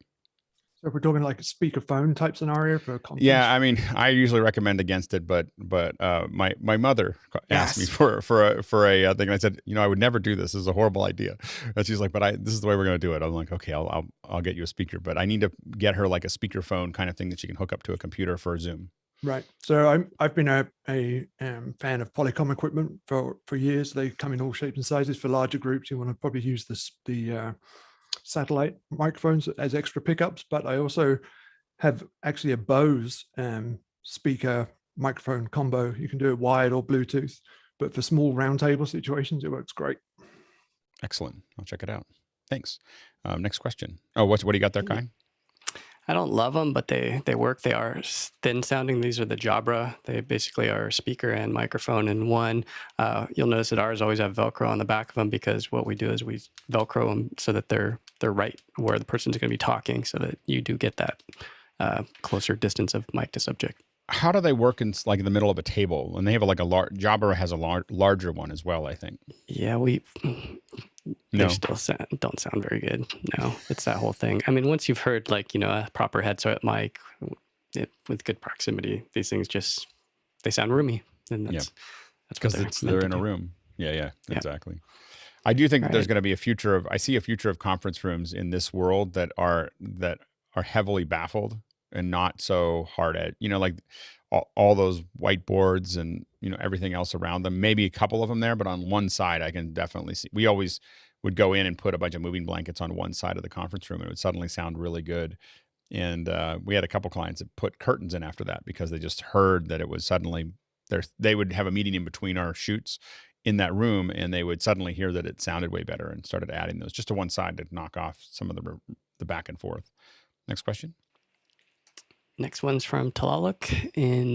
So if we're talking like a speakerphone type scenario for a conference. Yeah, I mean, I usually recommend against it, but my mother asked me for a thing, and I said, I would never do this. This is a horrible idea. And she's like, but this is the way we're going to do it. I'm like, okay, I'll get you a speaker, but I need to get her like a speakerphone kind of thing that she can hook up to a computer for Zoom. Right. So I've been a fan of Polycom equipment for years. They come in all shapes and sizes. For larger groups, you want to probably use the satellite microphones as extra pickups. But I also have actually a Bose speaker microphone combo. You can do it wired or Bluetooth. But for small roundtable situations, it works great. Excellent. I'll check it out. Thanks. Next question. Oh, what do you got there, Kai? I don't love them, but they work. They are thin sounding. These are the Jabra. They basically are speaker and microphone in one. You'll notice that ours always have Velcro on the back of them, because what we do is we Velcro them so that they're right where the person's going to be talking, so that you do get that closer distance of mic to subject. How do they work in like in the middle of a table? And they have Jabra has a larger one as well, I think. Yeah, they still don't sound very good. No, it's that whole thing. I mean, once you've heard like, a proper headset mic with good proximity, these things they sound roomy. And that's because they're in a room. Yeah, exactly. I do think that there's going to be I see a future of conference rooms in this world that are heavily baffled and not so hard at, like all those whiteboards and, everything else around them. Maybe a couple of them there, but on one side, I can definitely see. We always would go in and put a bunch of moving blankets on one side of the conference room, and it would suddenly sound really good. And we had a couple clients that put curtains in after that, because they just heard that it was suddenly they would have a meeting in between our shoots in that room, and they would suddenly hear that it sounded way better, and started adding those just to one side to knock off some of the back and forth. Next question. Next one's from Talaluk in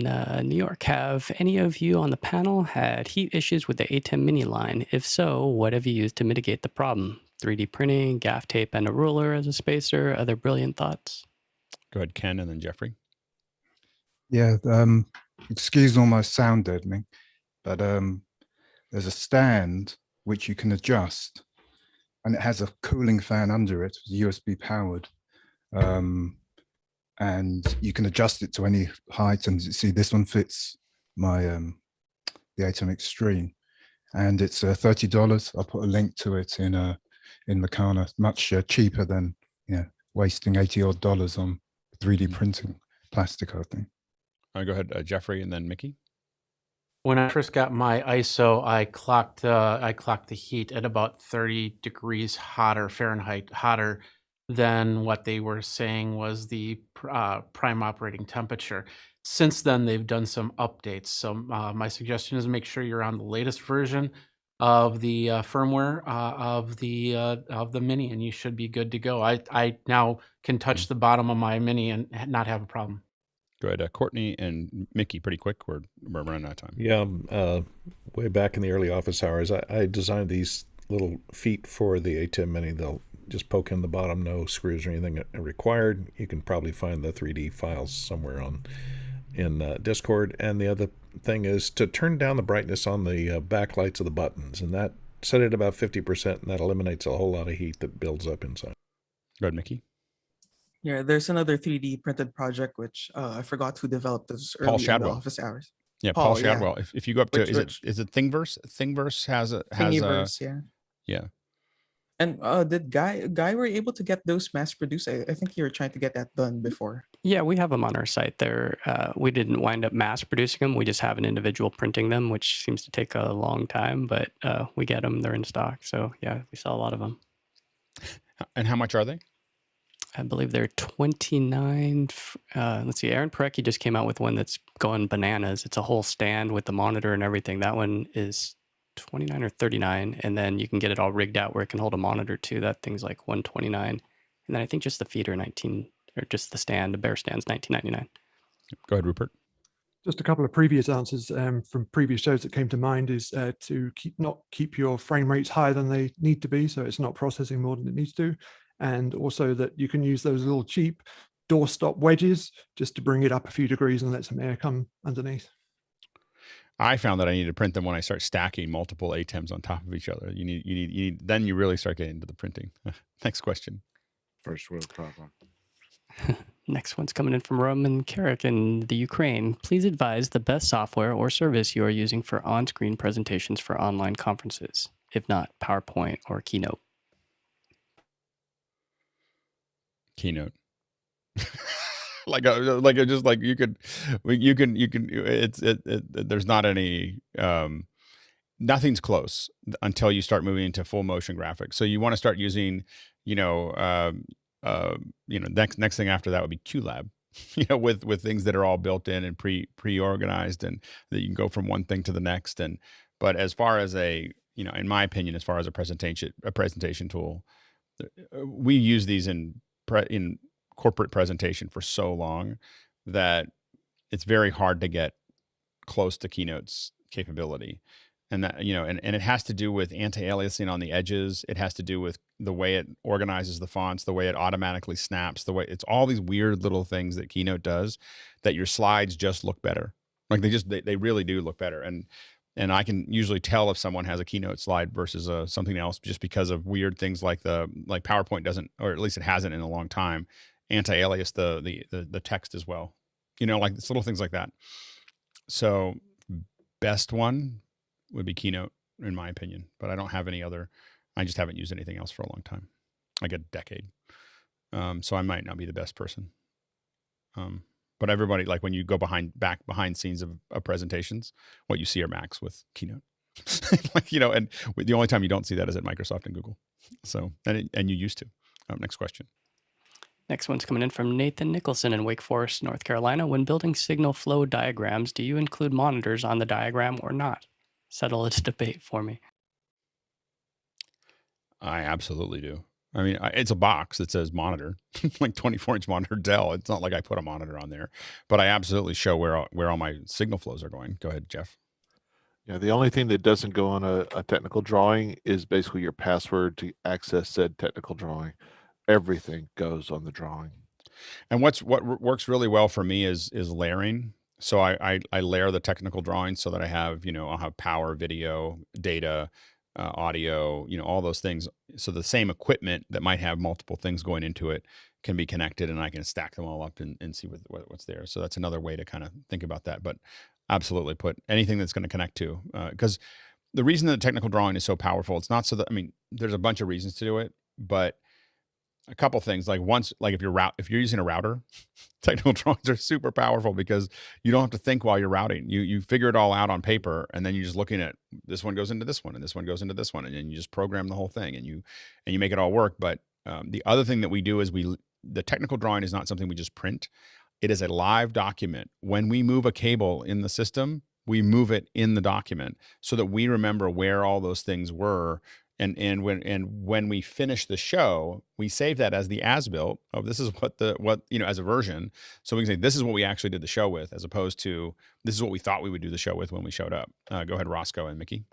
New York. Have any of you on the panel had heat issues with the ATEM Mini line? If so, what have you used to mitigate the problem? 3D printing, gaff tape, and a ruler as a spacer? Other brilliant thoughts? Go ahead, Ken, and then Jeffrey. Yeah, excuse all my sound deadening, but there's a stand which you can adjust, and it has a cooling fan under it, USB powered. And you can adjust it to any height. And you see, this one fits my the ATEM Extreme, and it's $30. I'll put a link to it in Makana. Much cheaper than wasting $80 odd on 3D printing plastic, I think. Go ahead, Jeffrey, and then Mickey. When I first got my ISO, I clocked the heat at about 30 degrees Fahrenheit hotter than what they were saying was the prime operating temperature. Since then, they've done some updates. So my suggestion is make sure you're on the latest version of the firmware of the Mini, and you should be good to go. I now can touch the bottom of my Mini and not have a problem. Go ahead, Courtney and Mickey, pretty quick. We're running out of time. Yeah, way back in the early office hours, I designed these little feet for the ATEM Mini. They'll just poke in the bottom, no screws or anything required. You can probably find the 3D files somewhere in Discord. And the other thing is to turn down the brightness on the backlights of the buttons, and that set it at about 50%, and that eliminates a whole lot of heat that builds up inside. Go ahead, Mickey. Yeah, there's another 3D printed project which I forgot who developed this early in the office hours. Yeah, Paul Shadwell. If you go up to is it Thingiverse? Thingiverse has Thingiverse, yeah. And did Guy were able to get those mass produced? I think you were trying to get that done before. Yeah, we have them on our site. We didn't wind up mass producing them. We just have an individual printing them, which seems to take a long time, but we get them. They're in stock. So yeah, we sell a lot of them. And how much are they? I believe they're 29. Let's see. Aaron Parecki just came out with one that's going bananas. It's a whole stand with the monitor and everything. That one is 29 or 39, and then you can get it all rigged out where it can hold a monitor too. That thing's like 129, and then I think just the feet are 19, or just the stand, the bare stand's 19.99. Go ahead, Rupert. Just a couple of previous answers from previous shows that came to mind is to not keep your frame rates higher than they need to be, so it's not processing more than it needs to, and also that you can use those little cheap doorstop wedges just to bring it up a few degrees and let some air come underneath. I found that I need to print them when I start stacking multiple ATEMs on top of each other. You need then you really start getting into the printing. Next question. First world problem. Next one's coming in from Roman Carrick in the Ukraine. Please advise the best software or service you are using for on-screen presentations for online conferences, if not PowerPoint or Keynote. Keynote. There's not any, nothing's close until you start moving into full motion graphics. So you want to start using, next thing after that would be QLab, with things that are all built in and pre-organized, and that you can go from one thing to the next. But as far as in my opinion, as far as a presentation tool, we use these in corporate presentation for so long that it's very hard to get close to Keynote's capability. And that, and it has to do with anti-aliasing on the edges. It has to do with the way it organizes the fonts, the way it automatically snaps, the way it's all these weird little things that Keynote does that your slides just look better. Like they really do look better. And I can usually tell if someone has a Keynote slide versus something else just because of weird things like PowerPoint doesn't, or at least it hasn't in a long time, anti-alias the text as well. Like it's little things like that. So best one would be Keynote in my opinion, but I don't have any other. I just haven't used anything else for a long time, like a decade. So I might not be the best person. But everybody, like when you go behind scenes of presentations, what you see are Macs with Keynote. And the only time you don't see that is at Microsoft and Google. So, and you used to. Next question. Next one's coming in from Nathan Nicholson in Wake Forest, North Carolina. When building signal flow diagrams, do you include monitors on the diagram or not? Settle its debate for me. I absolutely do. I mean, it's a box that says monitor, like 24-inch monitor Dell. It's not like I put a monitor on there, but I absolutely show where all my signal flows are going. Go ahead, Jeff. Yeah, the only thing that doesn't go on a technical drawing is basically your password to access said technical drawing. Everything goes on the drawing. And what works really well for me is layering. So I layer the technical drawings so that I have, I'll have power, video, data, audio, all those things. So the same equipment that might have multiple things going into it can be connected, and I can stack them all up and see what's there. So that's another way to kind of think about that. But absolutely put anything that's going to connect to, because the reason that the technical drawing is so powerful, it's not so that, there's a bunch of reasons to do it, but a couple things, like if you're using a router, technical drawings are super powerful because you don't have to think while you're routing. You figure it all out on paper, and then you're just looking at this one goes into this one, and this one goes into this one, and then you just program the whole thing, and you make it all work. But the other thing that we do is the technical drawing is not something we just print. It is a live document. When we move a cable in the system, we move it in the document so that we remember where all those things were. And when we finish the show, we save that as the as-built of this is what as a version. So we can say this is what we actually did the show with, as opposed to this is what we thought we would do the show with when we showed up. Go ahead, Roscoe and Mickey.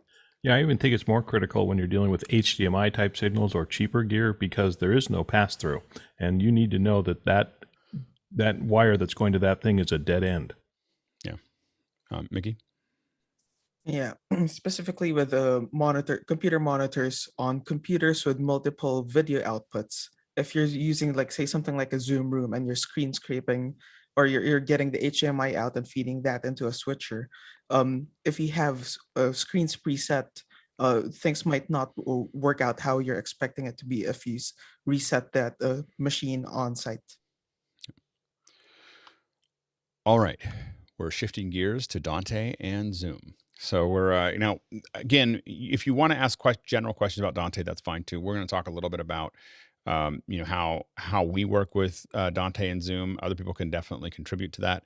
Yeah, I even think it's more critical when you're dealing with HDMI type signals or cheaper gear, because there is no pass through, and you need to know that wire that's going to that thing is a dead end. Yeah, Mickey. Yeah, specifically with computer monitors on computers with multiple video outputs. If you're using, like, say, something like a Zoom room and you're screen scraping, or you're getting the HDMI out and feeding that into a switcher, if you have screens preset, things might not work out how you're expecting it to be if you reset that machine on site. All right, we're shifting gears to Dante and Zoom. So we're now, again, if you want to ask general questions about Dante, that's fine too. We're going to talk a little bit about how we work with Dante and Zoom. Other people can definitely contribute to that.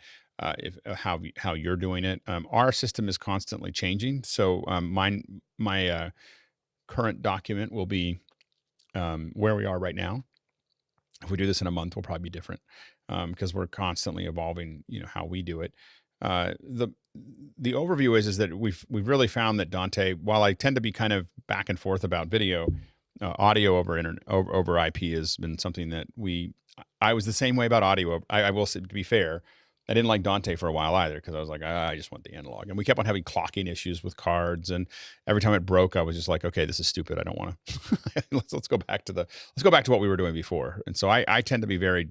How you're doing it. Our system is constantly changing. So my current document will be where we are right now. If we do this in a month, we'll probably be different because we're constantly evolving. How we do it. The overview is that we've really found that Dante, while I tend to be kind of back and forth about video, audio over IP has been something that I was the same way about audio. I will say, to be fair, I didn't like Dante for a while either, because I was like, I just want the analog. And we kept on having clocking issues with cards, and every time it broke, I was just like, okay, this is stupid. I don't want to. let's go back to what we were doing before. And so I tend to be very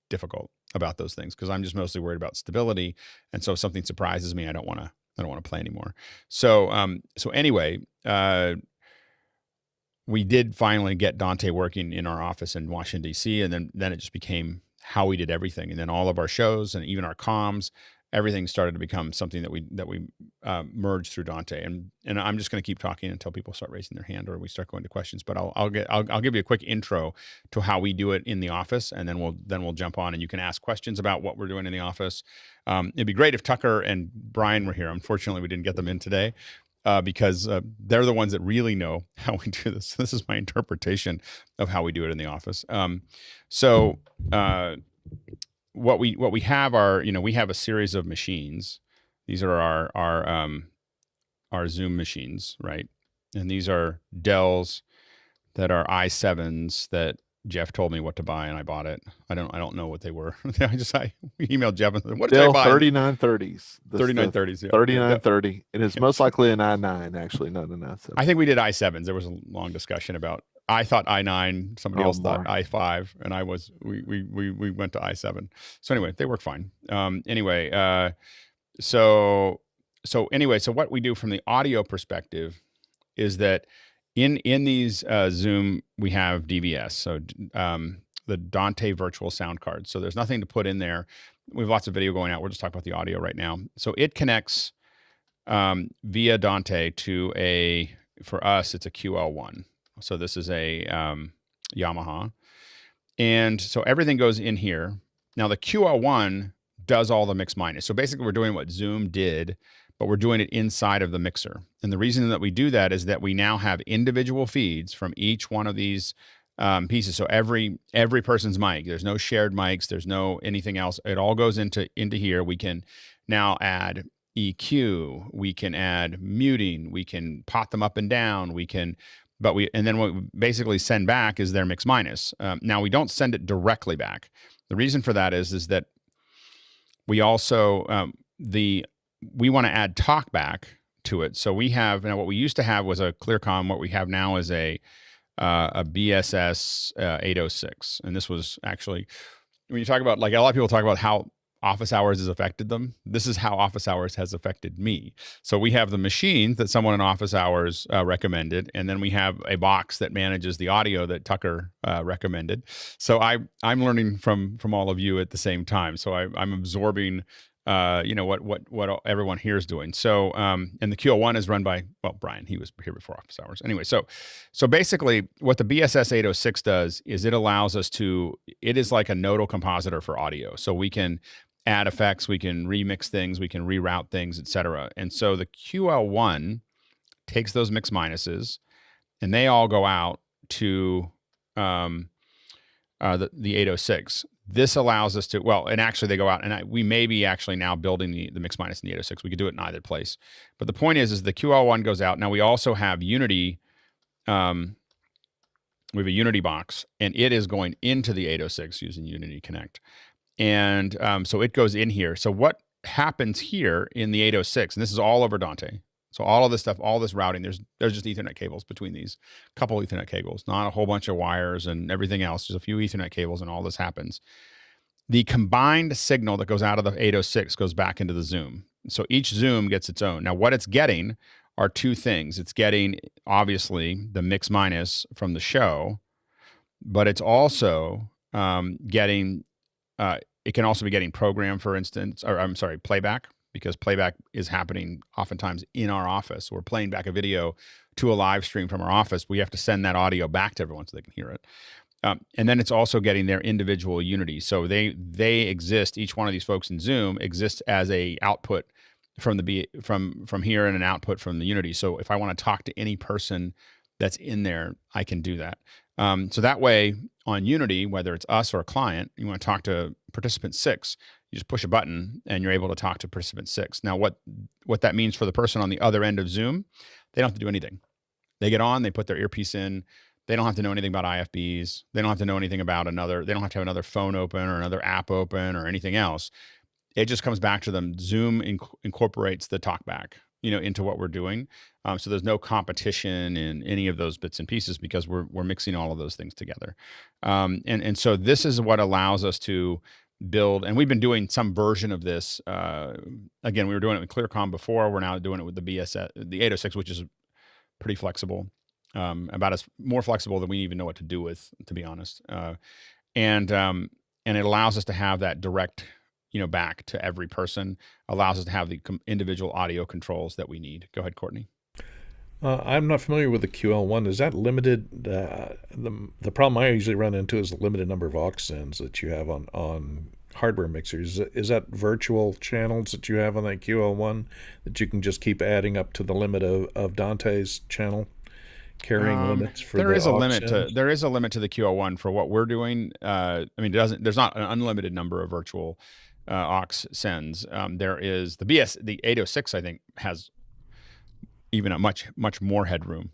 difficult about those things because I'm just mostly worried about stability. And so if something surprises me, I don't want to play anymore. So anyway, we did finally get Dante working in our office in Washington, D.C. And then it just became how we did everything. And then all of our shows and even our comms, everything started to become something that we merged through Dante. And I'm just going to keep talking until people start raising their hand or we start going to questions. But I'll give you a quick intro to how we do it in the office, and then we'll jump on and you can ask questions about what we're doing in the office. It'd be great if Tucker and Brian were here. Unfortunately, we didn't get them in today. because they're the ones that really know how we do this. This is my interpretation of how we do it in the office. So what we have are, we have a series of machines. These are our Zoom machines, right? And these are Dells that are i7s that Jeff told me what to buy, and I bought it. I don't know what they were. we emailed Jeff and said, "What did I Dell buy?" 3930s. 3930s. Yeah. 3930, and it's most likely an i9, actually, not an i7. I think we did i7s. There was a long discussion about. I thought i9. Somebody else thought i5, and we went to i7. So anyway, they work fine. So what we do from the audio perspective is that in these Zoom, we have DVS, so the Dante virtual sound card. So there's nothing to put in there. We have lots of video going out. We're just talking about the audio right now. So it connects via Dante to for us, it's a QL1. So this is a Yamaha. And so everything goes in here. Now the QL1 does all the mix minus. So basically we're doing what Zoom did, but we're doing it inside of the mixer. And the reason that we do that is that we now have individual feeds from each one of these pieces. So every person's mic, there's no shared mics, there's no anything else. It all goes into here. We can now add EQ, we can add muting, we can pot them up and down, and then what we basically send back is their mix minus. Now we don't send it directly back. The reason for that is that we also we want to add talkback to it. So we have now what we used to have was a ClearCom. What we have now is a BSS 806, and this was actually when you talk about, like, a lot of people talk about how Office Hours has affected them. This is how Office Hours has affected me. So we have the machines that someone in Office Hours recommended, and then we have a box that manages the audio that Tucker recommended. So I'm learning from all of you at the same time. So I'm absorbing what everyone here is doing. So and the QL1 is run by, well, Brian. He was here before Office Hours. Anyway, so basically what the BSS 806 does is it allows us to. It is like a nodal compositor for audio. So we can add effects, we can remix things, we can reroute things, etc. And so the QL1 takes those mix minuses, and they all go out to the 806. This allows us to, and actually they go out, and we may be actually now building the mix minus in the 806. We could do it in either place. But the point is the QL1 goes out. Now we also have Unity. We have a Unity box, and it is going into the 806 using Unity Connect. And so it goes in here. So what happens here in the 806, and this is all over Dante. So all of this stuff, all this routing, there's just Ethernet cables between these, couple Ethernet cables, not a whole bunch of wires and everything else, just a few Ethernet cables, and all this happens. The combined signal that goes out of the 806 goes back into the Zoom. So each Zoom gets its own. Now what it's getting are two things. It's getting, obviously, the mix minus from the show, but it's also getting, it can also be getting program, for instance, or I'm sorry, playback, because playback is happening oftentimes in our office. We're playing back a video to a live stream from our office. We have to send that audio back to everyone so they can hear it. And then it's also getting their individual Unity. So they exist, each one of these folks in Zoom exists as a output from here and an output from the Unity. So if I want to talk to any person that's in there, I can do that. So that way on Unity, whether it's us or a client, you want to talk to participant 6, you just push a button and you're able to talk to participant 6. Now what that means for the person on the other end of Zoom, they don't have to do anything. They get on, they put their earpiece in, they don't have to know anything about IFBs, they don't have to know anything about they don't have to have another phone open or another app open or anything else. It just comes back to them. Zoom incorporates the talkback, into what we're doing. So there's no competition in any of those bits and pieces because we're mixing all of those things together. And so this is what allows us to build, and we've been doing some version of this. Again, we were doing it with ClearCom before. We're now doing it with the BSS, the 806, which is pretty flexible, about as more flexible than we even know what to do with, to be honest. And it allows us to have that direct, back to every person, allows us to have the individual audio controls that we need. Go ahead, Courtney. I'm not familiar with the QL1. Is that limited? The problem I usually run into is the limited number of aux sends that you have on hardware mixers. Is that virtual channels that you have on that QL1 that you can just keep adding up to the limit of Dante's channel carrying limits for there the is a aux limit ends? there is a limit to the QL1 for what we're doing. I mean, there's not an unlimited number of virtual aux sends. There is the 806, I think, has even a much more headroom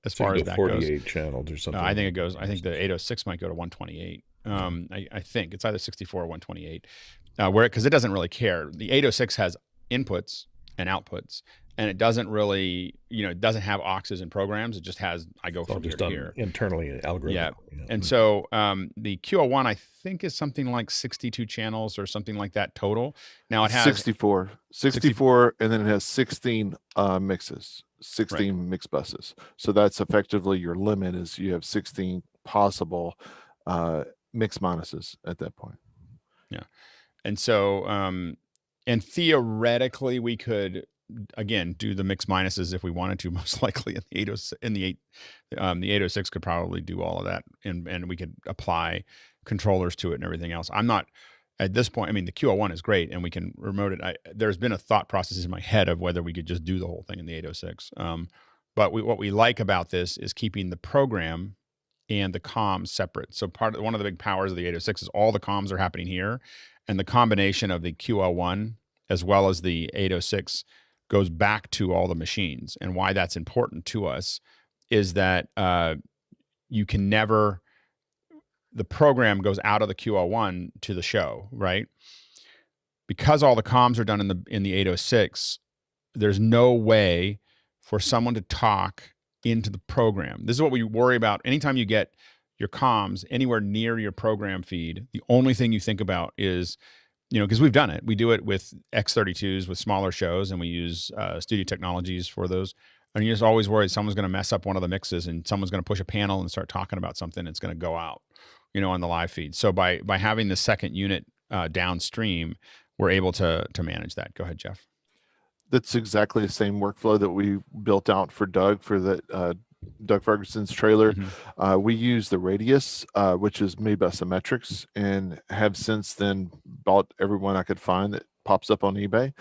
as So far you as go that 48 goes. channels or something. I think it goes. I think the 806 might go to 128. I think it's either 64 or 128. Because it doesn't really care. The 806 has inputs and outputs, and it doesn't really, it doesn't have auxes and programs. It just has, I go from here to here. Internally, algorithm. Yeah. And so the QL1, I think, is something like 62 channels or something like that total. Now it has 64, and then it has 16 mixes, 16 mix buses. So that's effectively your limit, is you have 16 possible mix minuses at that point. Yeah. And so, and theoretically we could, again, do the mix minuses if we wanted to. Most likely the 806 could probably do all of that, and we could apply controllers to it and everything else. I'm not at this point. I mean, the QL1 is great, and we can remote it. There's been a thought process in my head of whether we could just do the whole thing in the 806. But what we like about this is keeping the program and the comms separate. So one of the big powers of the 806 is all the comms are happening here, and the combination of the QL1 as well as the 806 goes back to all the machines. And why that's important to us is that you can never, the program goes out of the QL1 to the show, right? Because all the comms are done in the 806, there's no way for someone to talk into the program. This is what we worry about. Anytime you get your comms anywhere near your program feed, the only thing you think about is, because we've done it. We do it with X32s with smaller shows, and we use Studio Technologies for those. And you're just always worried someone's going to mess up one of the mixes, and someone's going to push a panel and start talking about something. It's going to go out, on the live feed. So by having the second unit downstream, we're able to manage that. Go ahead, Jeff. That's exactly the same workflow that we built out for Doug for the Doug Ferguson's trailer. Mm-hmm. We use the Radius, which is made by Symmetrics, and have since then bought everyone I could find that pops up on eBay.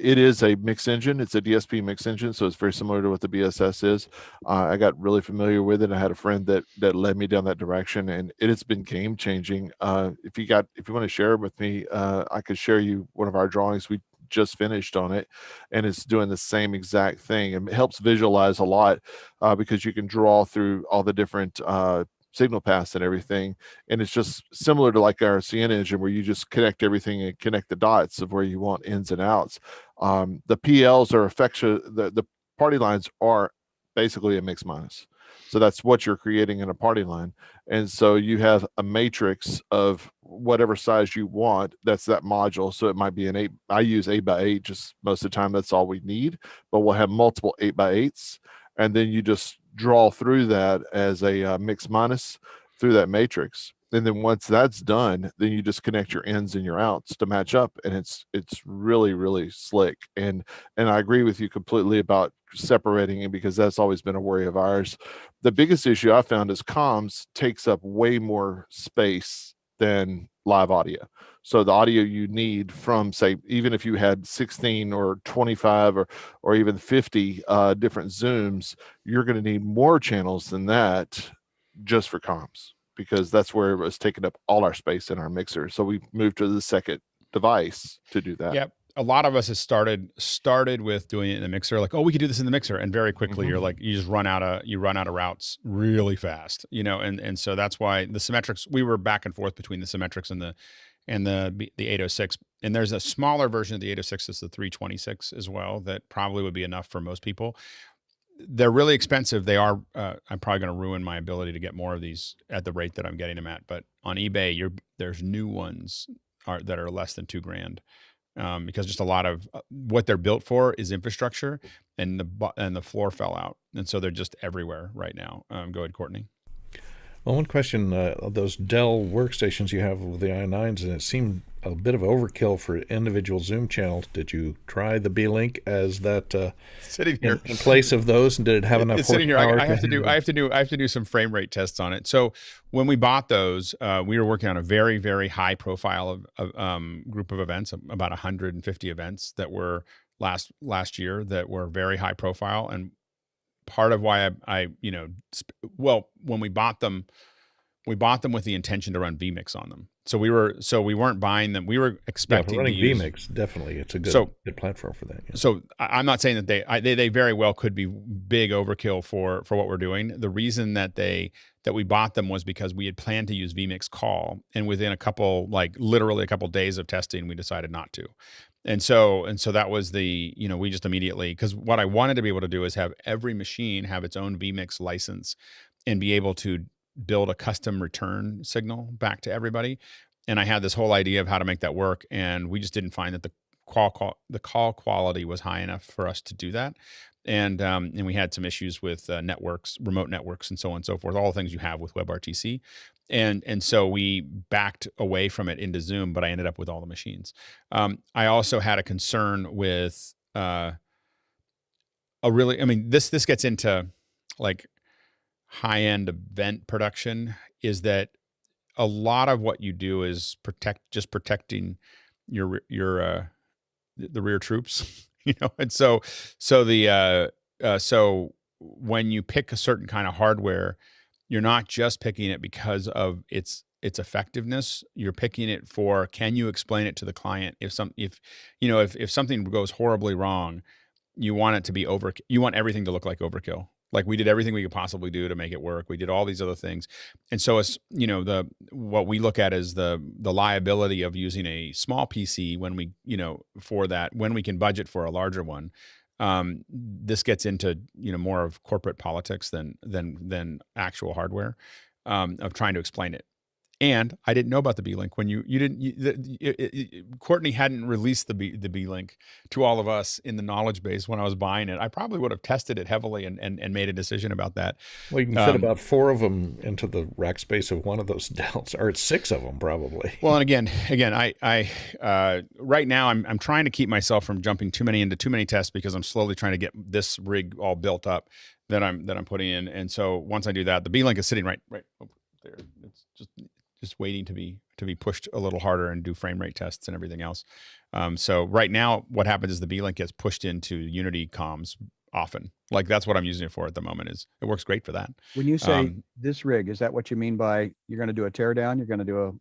It is a mix engine. It's a DSP mix engine, so it's very similar to what the BSS is. I got really familiar with it. I had a friend that led me down that direction, and it has been game changing. If you want to share it with me, I could share you one of our drawings we just finished on it, and it's doing the same exact thing. It helps visualize a lot because you can draw through all the different signal paths and everything, and it's just similar to like our CN engine, where you just connect everything and connect the dots of where you want ins and outs. The PLs are the party lines are basically a mix minus. So that's what you're creating in a party line. And so you have a matrix of whatever size you want. That's that module. So it might be an 8. I use 8x8 just most of the time. That's all we need. But we'll have multiple 8x8s. And then you just draw through that as a mix minus through that matrix. And then once that's done, then you just connect your ins and your outs to match up. And it's really, really slick. And I agree with you completely about separating it, because that's always been a worry of ours. The biggest issue I found is comms takes up way more space than live audio. So the audio you need from, say, even if you had 16 or 25 or even 50 different Zooms, you're going to need more channels than that just for comms, because that's where it was taking up all our space in our mixer. So we moved to the second device to do that. Yep. A lot of us has started with doing it in the mixer, like, oh, we could do this in the mixer, and very quickly you're like, you just run out of routes really fast, and so that's why the Symmetrics, we were back and forth between the Symmetrics and the 806, and there's a smaller version of the 806 that's the 326 as well that probably would be enough for most people. They're really expensive. They are. I'm probably going to ruin my ability to get more of these at the rate that I'm getting them at. But on eBay, there's new ones that are less than $2,000, because just a lot of what they're built for is infrastructure, and the floor fell out, and so they're just everywhere right now. Go ahead, Courtney. Well, one question: those Dell workstations you have with the i9s, and it seemed a bit of overkill for individual Zoom channels. Did you try the B-Link as that sitting here in place of those, and did it have enough it's sitting here. horsepower I have to do some frame rate tests on it. So when we bought those, we were working on a very, very high profile group of events, about 150 events that were last year that were very high profile. And part of why I when we bought them with the intention to run Vmix on them. So we weren't buying them. We were expecting running to use Vmix. Definitely, it's a good platform for that. Yeah. So I'm not saying that they very well could be big overkill for what we're doing. The reason that we bought them was because we had planned to use Vmix Call, and within literally a couple days of testing, we decided not to. And so that was we just immediately, because what I wanted to be able to do is have every machine have its own Vmix license and be able to build a custom return signal back to everybody. And I had this whole idea of how to make that work, and we just didn't find that the call quality was high enough for us to do that. And we had some issues with networks, remote networks, and so on and so forth, all the things you have with WebRTC. And so we backed away from it into Zoom, but I ended up with all the machines. I also had a concern with this gets into like high-end event production, is that a lot of what you do is protecting the rear troops, and so when you pick a certain kind of hardware, you're not just picking it because of its effectiveness. You're picking it for, can you explain it to the client? If something goes horribly wrong, you want it to be you want everything to look like overkill. Like, we did everything we could possibly do to make it work. We did all these other things. And so it's, what we look at is the liability of using a small PC when we, for that, when we can budget for a larger one. This gets into, more of corporate politics than actual hardware, of trying to explain it. And I didn't know about the B-Link when Courtney hadn't released the B-Link to all of us in the knowledge base when I was buying it. I probably would have tested it heavily and made a decision about that. Well, you can fit about 4 of them into the rack space of one of those Dells, or it's 6 of them probably. Well, and again, I right now I'm trying to keep myself from jumping into too many tests, because I'm slowly trying to get this rig all built up that I'm putting in. And so once I do that, the B-Link is sitting right over there. It's just waiting to be pushed a little harder and do frame rate tests and everything else. So right now, what happens is the B-Link gets pushed into Unity comms often. Like, that's what I'm using it for at the moment. Is it works great for that. When you say this rig, is that what you mean by you're going to do a teardown? You're going to do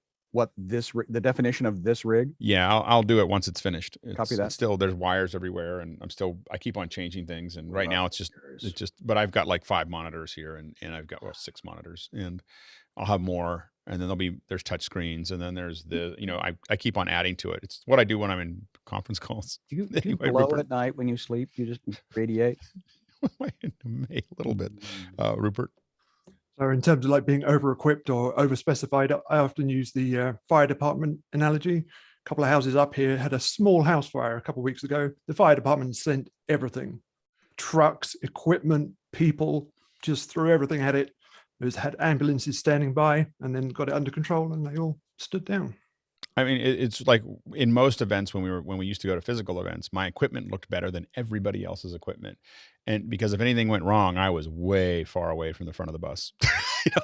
the definition of this rig? Yeah, I'll do it once it's finished. Copy that. It's still, there's wires everywhere, and I keep on changing things. And right now but I've got like 5 monitors here, and I've got 6 monitors, and I'll have more. And then there's touch screens, and then there's I keep on adding to it. It's what I do when I'm in conference calls. Do you blow at night when you sleep? You just radiate? A little bit, Rupert. So in terms of like being over-equipped or over-specified, I often use the fire department analogy. A couple of houses up here had a small house fire a couple of weeks ago. The fire department sent everything, trucks, equipment, people, just threw everything at it. It had ambulances standing by, and then got it under control, and they all stood down. I mean, it's like in most events when we used to go to physical events, my equipment looked better than everybody else's equipment. And because if anything went wrong, I was way far away from the front of the bus.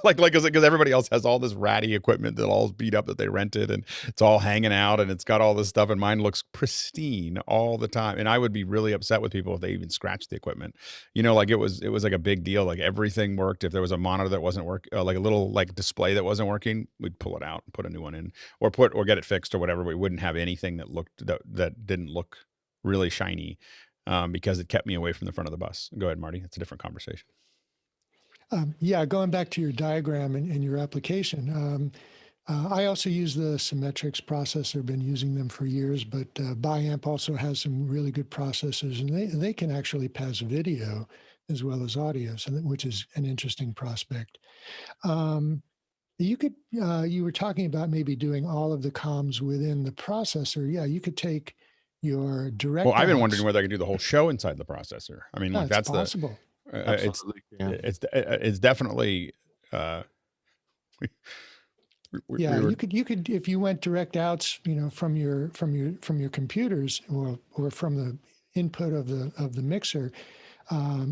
Because everybody else has all this ratty equipment that all's beat up that they rented, and it's all hanging out, and it's got all this stuff, and mine looks pristine all the time. And I would be really upset with people if they even scratched the equipment. It was like a big deal. Like, everything worked. If there was a monitor that wasn't working, like a little display that wasn't working, we'd pull it out and put a new one in, or get it fixed or whatever. We wouldn't have anything that didn't look really shiny, because it kept me away from the front of the bus. Go ahead, Marty. It's a different conversation. Going back to your diagram and your application, I also use the Symmetrics processor, been using them for years, but Biamp also has some really good processors, and they can actually pass video as well as audio, which is an interesting prospect. You were talking about maybe doing all of the comms within the processor. Yeah, you could take your direct. Well, I've been wondering whether I could do the whole show inside the processor. I mean, that's possible. It's definitely Yeah, you could if you went direct outs, from your computers or from the input of the mixer,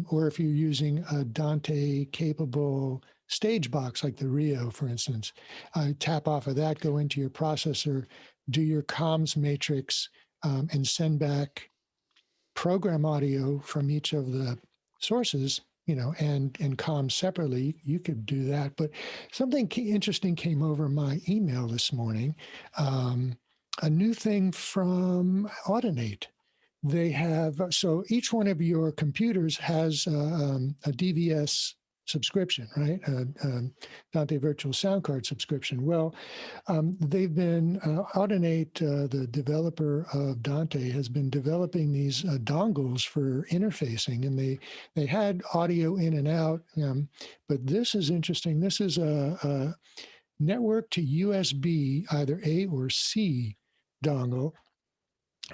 or if you're using a Dante capable stage box like the Rio, for instance, tap off of that, go into your processor, do your comms matrix, and send back program audio from each of the sources, and comms separately. You could do that. But something interesting came over my email this morning. A new thing from Audinate. They have, so each one of your computers has a DVS subscription, right? Dante Virtual Sound Card subscription. Well, they've been, Audinate, the developer of Dante, has been developing these dongles for interfacing, and they had audio in and out, but this is interesting. This is a network to USB, either A or C dongle,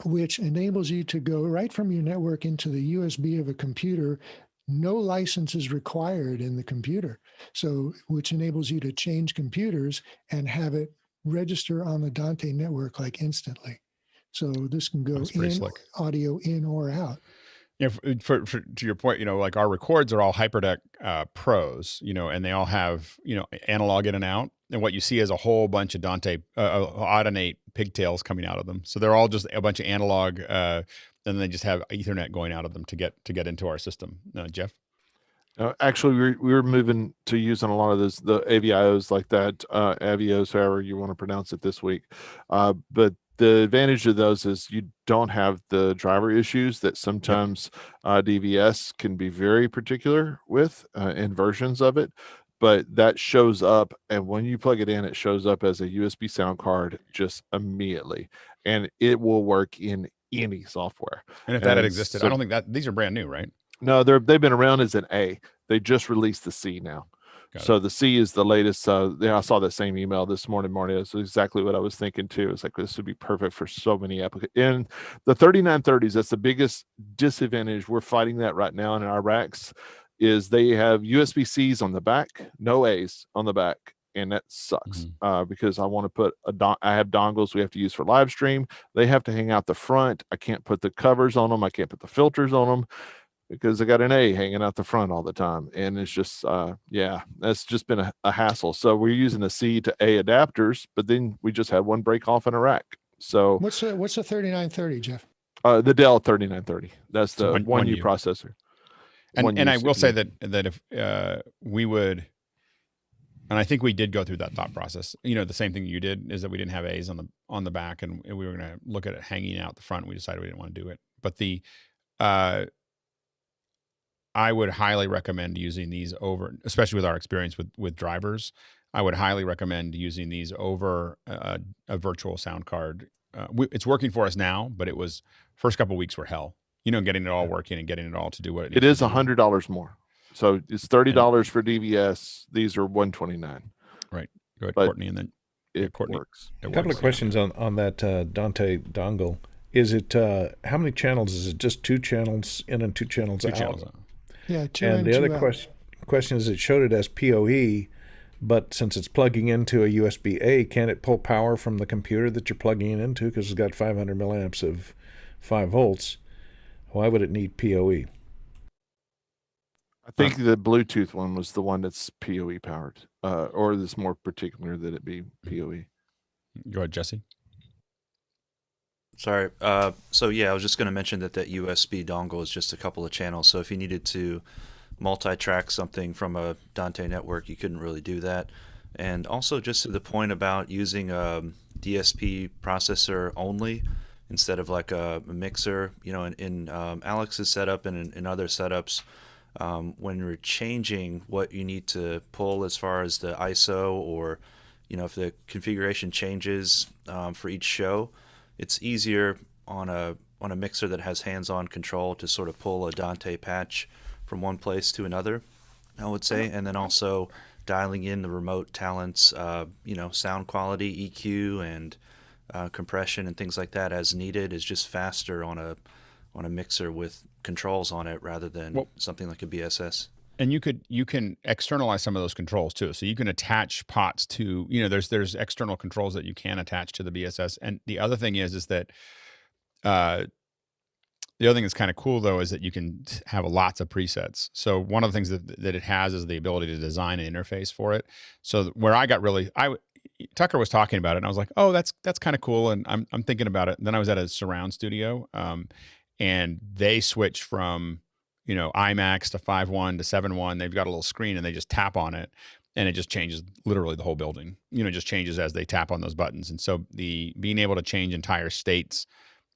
which enables you to go right from your network into the USB of a computer. No license is required in the computer. So, which enables you to change computers and have it register on the Dante network like instantly. So this can go in, slick. audio in or out. For to your point, like our records are all HyperDeck Pros, and they all have, analog in and out. And what you see is a whole bunch of Dante Audinate pigtails coming out of them. So they're all just a bunch of analog, and they just have Ethernet going out of them to get into our system. Jeff? Actually, we were moving to using a lot of the AVIOs like that, Avios, however you want to pronounce it this week. But the advantage of those is you don't have the driver issues that sometimes DVS can be very particular with in versions of it. But that shows up, and when you plug it in, it shows up as a USB sound card just immediately, and it will work in any software. And if that had existed, I don't think that these are brand new, right? No, they've been around as an A. They just released the C now. So the C is the latest. I saw that same email this morning. It's exactly what I was thinking too. It's like, this would be perfect for so many applications. And the 3930s, that's the biggest disadvantage. We're fighting that right now in our racks, is they have USB-Cs on the back, no A's on the back. And that sucks because I want to put I have dongles we have to use for live stream. They have to hang out the front. I can't put the covers on them. I can't put the filters on them, because I got an A hanging out the front all the time. And it's just, that's just been a hassle. So we're using the C to A adapters, but then we just had one break off in a rack. So what's the 3930, Jeff? The Dell 3930. That's the one U processor. And I will say that if we would, and I think we did go through that thought process, the same thing you did, is that we didn't have A's on the back, and we were going to look at it hanging out the front. We decided we didn't want to do it. But I would highly recommend using these over, especially with our experience with drivers. I would highly recommend using these over a virtual sound card. It's working for us now, but it was first couple of weeks were hell. Getting it all working and getting it all to do what it is. $100 more. So it's $30 for DVS. These are $129. Right. Go ahead, Courtney, and then Courtney. Works. A couple of questions on that Dante dongle. Is it how many channels? Is it just 2 channels in and 2 channels out? 2 channels out. Yeah, 2 and the other out. question is, it showed it as PoE, but since it's plugging into a USB-A, can it pull power from the computer that you're plugging it into? Because it's got 500 milliamps of 5 volts. Why would it need PoE? I think the Bluetooth one was the one that's PoE powered, or it's more particular that it be PoE. Go ahead, Jesse. Sorry. So yeah, I was just going to mention that USB dongle is just a couple of channels. So if you needed to multi-track something from a Dante network, you couldn't really do that. And also, just to the point about using a DSP processor only instead of like a mixer, in Alex's setup and in other setups, when you're changing what you need to pull as far as the ISO, or if the configuration changes for each show, it's easier on a mixer that has hands-on control to sort of pull a Dante patch from one place to another, I would say. And then also dialing in the remote talents, sound quality, EQ, and compression and things like that as needed is just faster on a mixer with controls on it rather than something like a BSS. And you can externalize some of those controls too. So you can attach pots to, there's external controls that you can attach to the BSS. And the other thing is that the other thing that's kind of cool though is that you can have lots of presets. So one of the things that it has is the ability to design an interface for it. So where I got Tucker was talking about it, and I was like, oh, that's kind of cool, and I'm thinking about it. And then I was at a surround studio, and they switch from IMAX to 5.1 to 7.1. They've got a little screen, and they just tap on it, and it just changes literally the whole building. Just changes as they tap on those buttons. And so being able to change entire states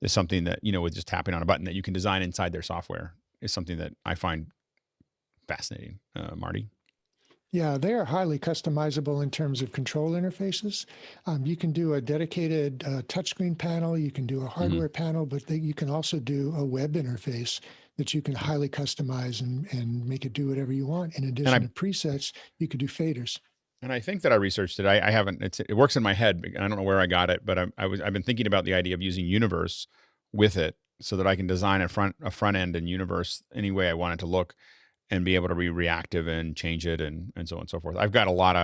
is something that, with just tapping on a button that you can design inside their software is something that I find fascinating. Marty? Yeah, they are highly customizable in terms of control interfaces. You can do a dedicated touchscreen panel, you can do a hardware panel, but you can also do a web interface that you can highly customize and make it do whatever you want. In addition to presets, you could do faders. And I think that I researched it. I haven't. It works in my head. I don't know where I got it, but I've been thinking about the idea of using Universe with it, so that I can design a front end in Universe any way I want it to look, and be able to be reactive and change it and so on and so forth. I've got a lot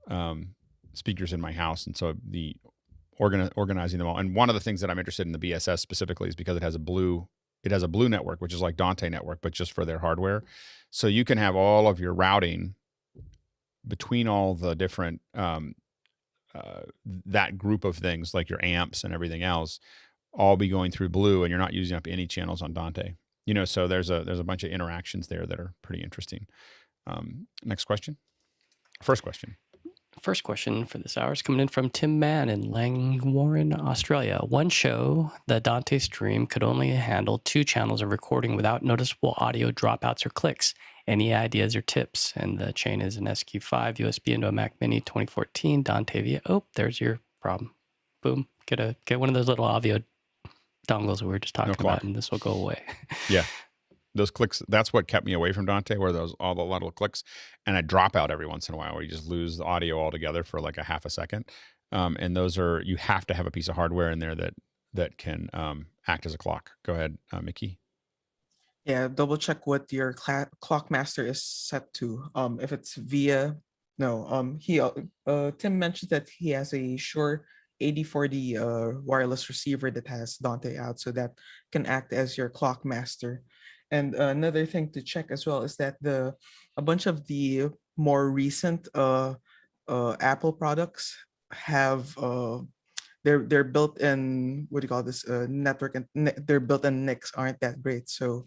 of speakers in my house, and so the organizing them all. And one of the things that I'm interested in the BSS specifically is because it has a blue network, which is like Dante network, but just for their hardware. So you can have all of your routing between all the different that group of things, like your amps and everything else, all be going through Blue, and you're not using up any channels on Dante. So there's a bunch of interactions there that are pretty interesting. Next question. First question for this hour is coming in from Tim Mann in Langwarrin, Australia. One show, the Dante stream, could only handle 2 channels of recording without noticeable audio dropouts or clicks. Any ideas or tips? And the chain is an SQ5 USB into a Mac Mini 2014 Dante via. Oh, there's your problem. Boom. Get one of those little audio dongles we were just talking about, and this will go away. Yeah. Those clicks, that's what kept me away from Dante, were all the little clicks, and a dropout every once in a while where you just lose the audio altogether for like a half a second. And those you have to have a piece of hardware in there that can act as a clock. Go ahead, Mickey. Yeah, double check what your clock master is set to. If it's via, Tim mentioned that he has a Shure 8040 wireless receiver that has Dante out, so that can act as your clock master. And another thing to check as well is that a bunch of the more recent Apple products have their built-in network, and their built-in NICs aren't that great. So,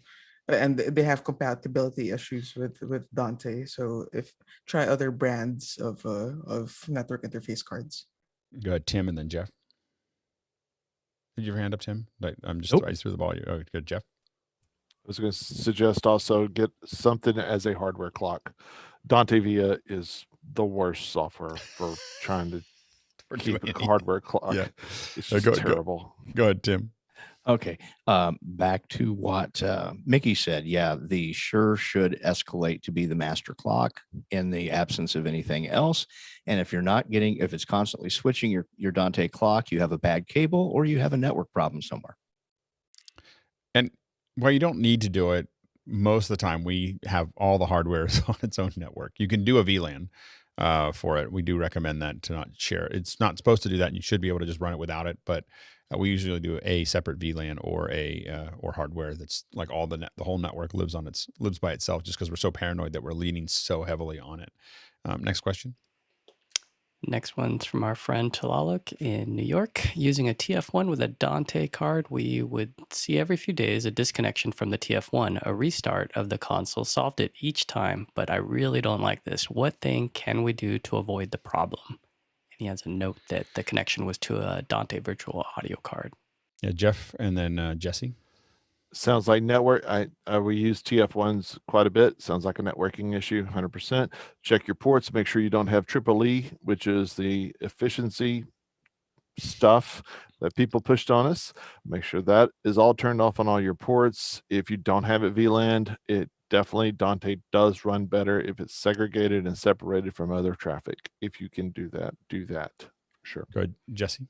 and they have compatibility issues with Dante. So try other brands of network interface cards. Go ahead, Tim, and then Jeff. Did you have your hand up, Tim? I'm just I threw the ball. Oh, good, Jeff. I was going to suggest also get something as a hardware clock. Dante Via is the worst software for trying to keep a hardware clock. Yeah. It's just terrible. Go ahead, Tim. Okay. Back to what Mickey said. Yeah, the Shure should escalate to be the master clock in the absence of anything else. And if if it's constantly switching your Dante clock, you have a bad cable or you have a network problem somewhere. And well, you don't need to do it. Most of the time, we have all the hardware on its own network. You can do a VLAN for it. We do recommend that to not share. It's not supposed to do that. And you should be able to just run it without it. But we usually do a separate VLAN or hardware that's like the whole network lives by itself, just because we're so paranoid that we're leaning so heavily on it. Next question. Next one's from our friend Talaluk in New York. Using a TF1 with a Dante card, we would see every few days a disconnection from the TF1. A restart of the console solved it each time, but I really don't like this. What thing can we do to avoid the problem? And he has a note that the connection was to a Dante virtual audio card. Yeah, Jeff, and then Jesse. Sounds like network. We use TF1s quite a bit. Sounds like a networking issue, 100%. Check your ports. Make sure you don't have EEE, which is the efficiency stuff that people pushed on us. Make sure that is all turned off on all your ports. If you don't have it VLANed, Dante does run better if it's segregated and separated from other traffic. If you can do that, do that. Sure. Good. Jesse?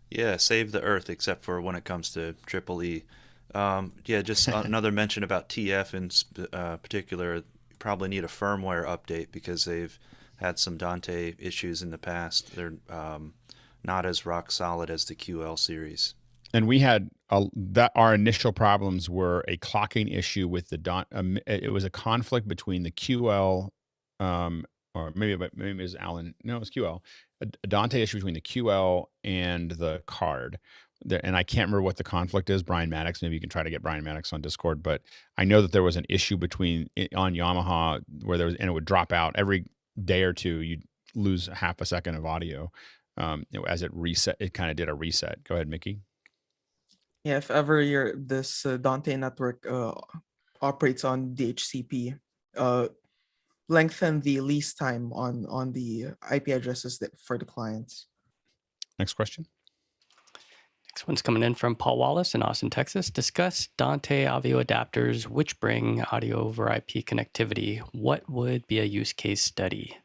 Yeah, save the earth, except for when it comes to EEE. Just another mention about TF in particular. probably need a firmware update because they've had some Dante issues in the past. They're not as rock solid as the QL series. And we had our initial problems were a clocking issue with the it was a conflict between the QL, or maybe it was Alan. No, it was QL. A Dante issue between the QL and the card. And I can't remember what the conflict is. Brian Maddox, maybe you can try to get Brian Maddox on Discord. But I know that there was an issue on Yamaha where there was, and it would drop out every day or two. You'd lose half a second of audio as it reset. It kind of did a reset. Go ahead, Mickey. Yeah, if ever this Dante network operates on DHCP, lengthen the lease time on the IP addresses for the clients. Next question. Next one's coming in from Paul Wallace in Austin, Texas. Discuss Dante audio adapters which bring audio over IP connectivity. What would be a use case study?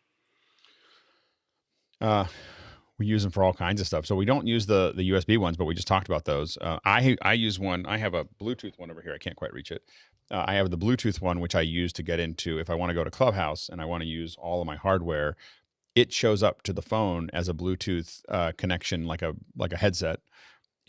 We use them for all kinds of stuff. So we don't use the USB ones, but we just talked about those. I use one. I have a Bluetooth one over here. I can't quite reach it. I have the Bluetooth one, which I use to get into if I want to go to Clubhouse and I want to use all of my hardware. It shows up to the phone as a Bluetooth connection, like a headset,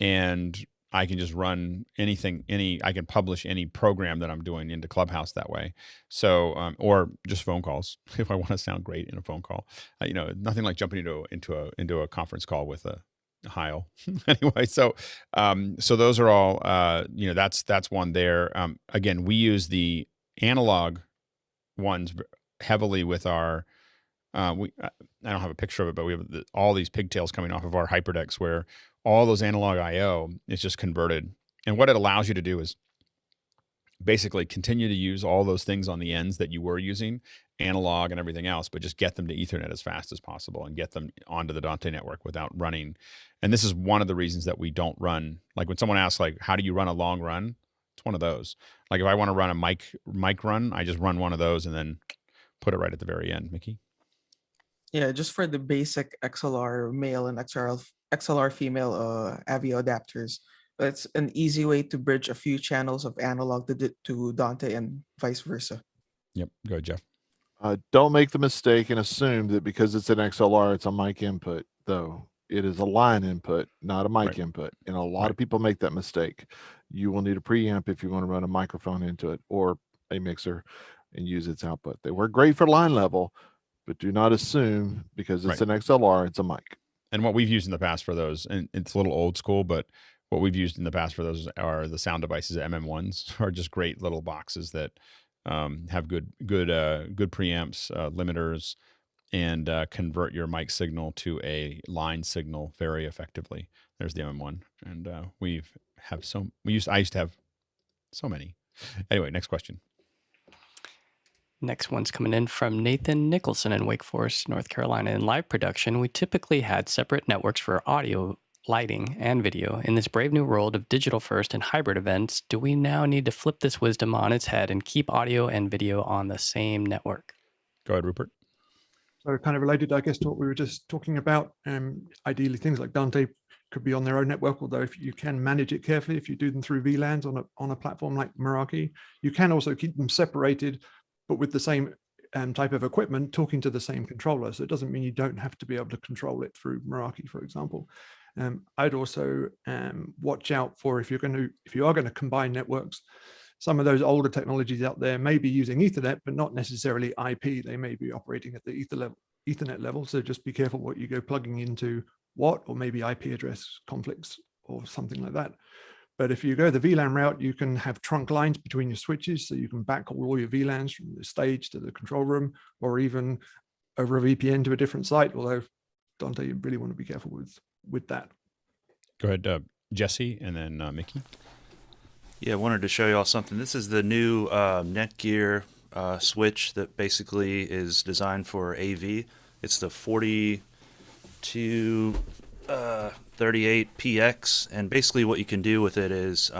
and I can just run anything. I can publish any program that I'm doing into Clubhouse that way. So, or just phone calls if I want to sound great in a phone call. Nothing like jumping into a conference call with a Heil. Anyway, so those are all. That's one there. Again, we use the analog ones heavily with our. I don't have a picture of it, but we have all these pigtails coming off of our HyperDecks where all those analog I/O is just converted. And what it allows you to do is basically continue to use all those things on the ends that you were using, analog and everything else, but just get them to Ethernet as fast as possible and get them onto the Dante network without running. And this is one of the reasons that we don't run, like when someone asks, like, how do you run a long run? It's one of those. Like if I want to run a mic run, I just run one of those and then put it right at the very end. Mickey? Yeah, just for the basic XLR male and XLR female Avio adapters. It's an easy way to bridge a few channels of analog to Dante and vice versa. Yep. Go ahead, Jeff. Don't make the mistake and assume that because it's an XLR, it's a mic input, though. It is a line input, not a mic input. And a lot of people make that mistake. You will need a preamp if you want to run a microphone into it or a mixer and use its output. They work great for line level, but do not assume because it's an XLR, it's a mic. And what we've used in the past for those, and it's a little old school, but what we've used in the past for those are the sound devices. MM1s are just great little boxes that have good preamps, limiters, and convert your mic signal to a line signal very effectively. There's the MM1, and I used to have so many. Anyway, next question. Next one's coming in from Nathan Nicholson in Wake Forest, North Carolina. In live production, we typically had separate networks for audio, lighting, and video. In this brave new world of digital first and hybrid events, do we now need to flip this wisdom on its head and keep audio and video on the same network? Go ahead, Rupert. So kind of related, I guess, to what we were just talking about. Ideally, things like Dante could be on their own network, although if you can manage it carefully, if you do them through VLANs on a platform like Meraki, you can also keep them separated, but with the same type of equipment talking to the same controller. So it doesn't mean you don't have to be able to control it through Meraki, for example. I'd also watch out for if you are going to combine networks, some of those older technologies out there may be using Ethernet, but not necessarily IP. They may be operating at the Ethernet level. So just be careful what you go plugging into or maybe IP address conflicts or something like that. But if you go the VLAN route, you can have trunk lines between your switches, so you can backhaul all your VLANs from the stage to the control room, or even over a VPN to a different site. Although Dante, you really want to be careful with that. Go ahead, Jesse, and then Mickey. Yeah, I wanted to show you all something. This is the new Netgear switch that basically is designed for AV. It's the 4238PX, and basically what you can do with it is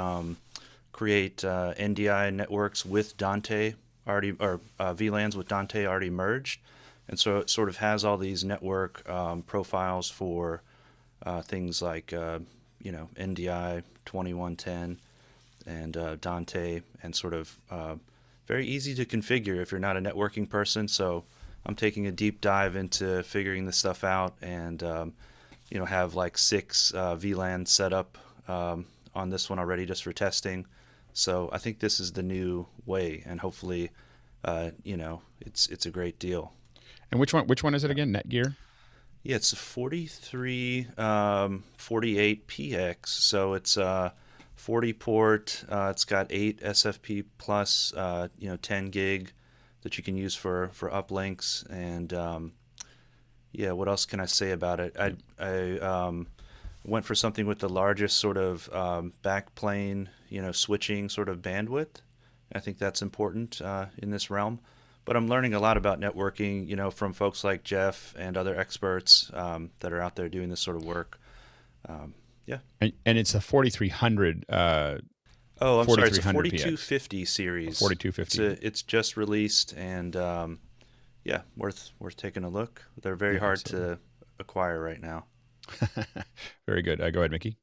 create NDI networks with Dante already, or VLANs with Dante already merged, and so it sort of has all these network profiles for things like NDI 2110 and Dante, and sort of very easy to configure if you're not a networking person. So I'm taking a deep dive into figuring this stuff out, and have like 6 VLANs set up on this one already just for testing. So I think this is the new way, and hopefully, it's a great deal. And which one is it again? Netgear? Yeah, it's a 4348PX. So it's 40 port. It's got 8 SFP plus 10 gig that you can use for uplinks. And what else can I say about it? I went for something with the largest sort of backplane, switching sort of bandwidth. I think that's important in this realm. But I'm learning a lot about networking, from folks like Jeff and other experts that are out there doing this sort of work. And it's a 4300. I'm sorry, it's a 4250 PX. series. 4250. It's just released, and worth taking a look. They're very hard to acquire right now. Very good. Go ahead, Mickey.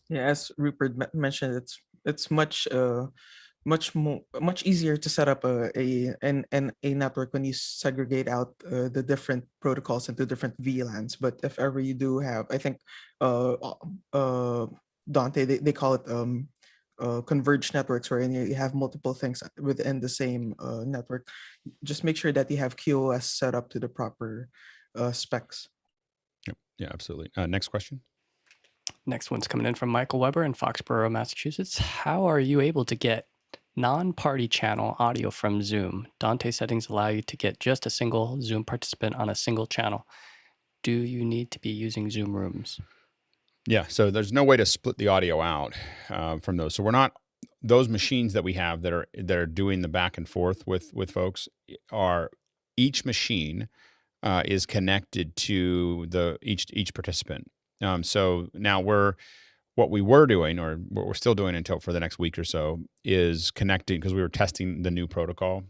Yeah, as Rupert mentioned, it's much easier to set up a network when you segregate out the different protocols into different VLANs. But if ever you do have, I think Dante, they call it converged networks, where you have multiple things within the same network. Just make sure that you have QoS set up to the proper specs. Yep. Yeah, absolutely. Next question. Next one's coming in from Michael Weber in Foxborough, Massachusetts. How are you able to get non-party channel audio from Zoom? Dante settings allow you to get just a single Zoom participant on a single channel. Do you need to be using Zoom rooms? Yeah, so there's no way to split the audio out from those. So we're not, those machines that we have that are doing the back and forth with folks are, each machine is connected to each participant. So now what we were doing, or what we're still doing until for the next week or so, is connecting, because we were testing the new protocol,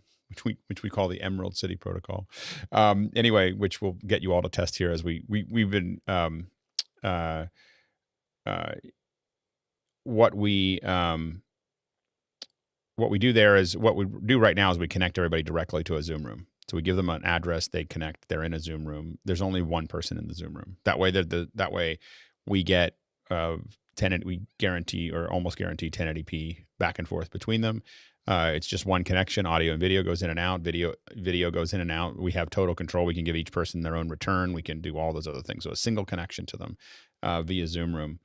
which we call the Emerald City Protocol. Anyway, which we'll get you all to test here as we've been what we do there is, what we do right now is we connect everybody directly to a Zoom room. So we give them an address, they connect, they're in a Zoom room. There's only one person in the Zoom room. That way we get we guarantee, or almost guarantee, 1080p back and forth between them. It's just one connection. Audio and video goes in and out. Video goes in and out. We have total control. We can give each person their own return. We can do all those other things. So a single connection to them via Zoom room.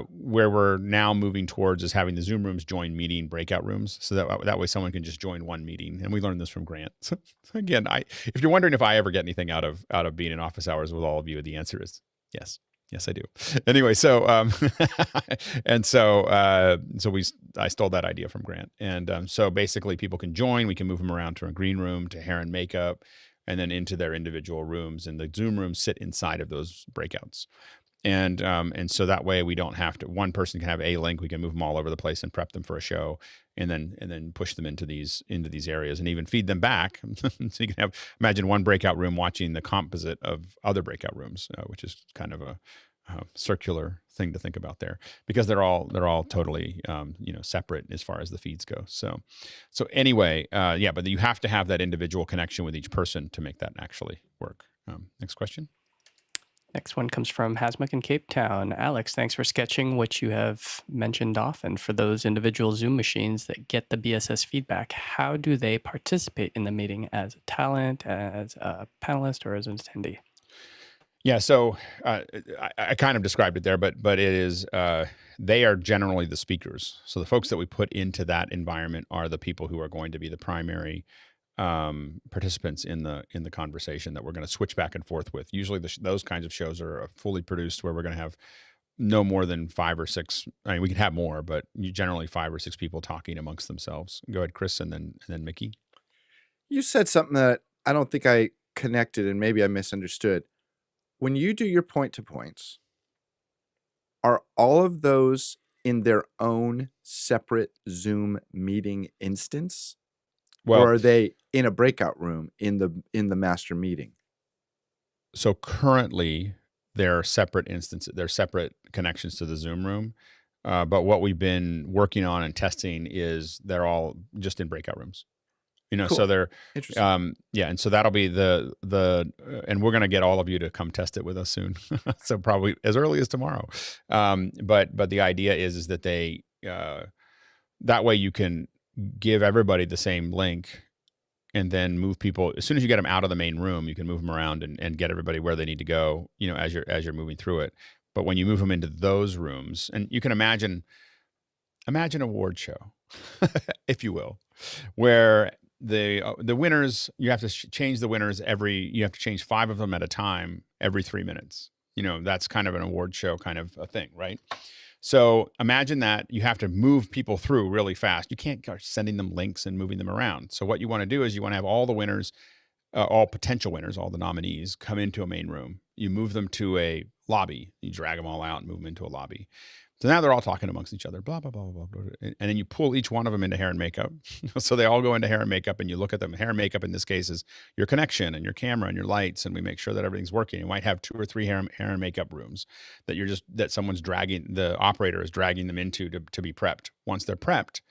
Where we're now moving towards is having the Zoom rooms join meeting breakout rooms, so that way someone can just join one meeting. And we learned this from Grant. So again, if you're wondering if I ever get anything out of being in office hours with all of you, the answer is yes. Yes, I do. Anyway, so I stole that idea from Grant, and so basically people can join. We can move them around to a green room, to hair and makeup, and then into their individual rooms. And the Zoom rooms sit inside of those breakouts. And so that way we don't have to, one person can have a link. We can move them all over the place and prep them for a show, and then push them into these areas, and even feed them back. So you can imagine one breakout room watching the composite of other breakout rooms, which is kind of a circular thing to think about there, because they're all totally separate as far as the feeds go. So anyway, but you have to have that individual connection with each person to make that actually work. Next question. Next one comes from Hasmuk in Cape Town. Alex, thanks for sketching what you have mentioned often. For those individual Zoom machines that get the BSS feedback, how do they participate in the meeting, as a talent, as a panelist, or as an attendee? Yeah, so I kind of described it there, but it is, they are generally the speakers. So the folks that we put into that environment are the people who are going to be the primary participants in the conversation that we're going to switch back and forth with. Usually those kinds of shows are fully produced, where we're going to have no more than 5 or 6. I mean, we can have more, but generally 5 or 6 people talking amongst themselves. Go ahead, Chris, and then Mickey. You said something that I don't think I connected, and maybe I misunderstood. When you do your point-to-points, are all of those in their own separate Zoom meeting instance? Well, or are they in a breakout room in the master meeting? So currently, they're separate instances. They're separate connections to the Zoom room. but what we've been working on and testing is they're all just in breakout rooms. So Cool. they're Interesting. and so that'll be the and we're going to get all of you to come test it with us soon. So probably as early as tomorrow. But the idea is that they that way you can give everybody the same link and then move people as soon as you get them out of the main room. You can move them around and get everybody where they need to go. As you're moving through it. But when you move them into those rooms, and you can imagine an award show, if you will, where the winners, you have to change the winners you have to change 5 of them at a time every 3 minutes. That's kind of an award show kind of a thing, right? So imagine that you have to move people through really fast. You can't go sending them links and moving them around. So what you want to do is you want to have all the winners, all potential winners, all the nominees come into a main room. You move them to a lobby. You drag them all out and move them into a lobby. So now they're all talking amongst each other, blah, blah, blah, blah, blah. And then you pull each one of them into hair and makeup. So they all go into hair and makeup, and you look at them. Hair and makeup in this case is your connection and your camera and your lights, and we make sure that everything's working. You might have 2 or 3 hair and makeup rooms that someone's dragging, the operator is dragging them into to be prepped. Once they're prepped,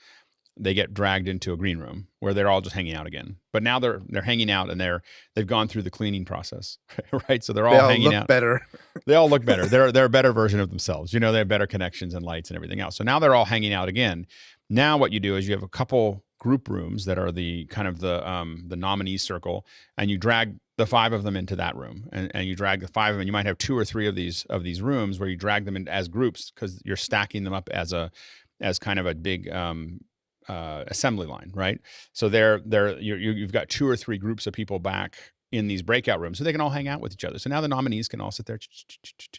they get dragged into a green room where they're all just hanging out again. But now they're hanging out and they've gone through the cleaning process, right? So they're all hanging out. Better. They all look better. They're a better version of themselves. They have better connections and lights and everything else. So now they're all hanging out again. Now what you do is you have a couple group rooms that are the kind of the nominee circle, and you drag the 5 of them into that room, and you drag the 5 of them. You might have 2 or 3 of these rooms where you drag them in as groups because you're stacking them up as kind of a big assembly line, right? So you've got 2 or 3 groups of people back in these breakout rooms, so they can all hang out with each other. So now the nominees can all sit there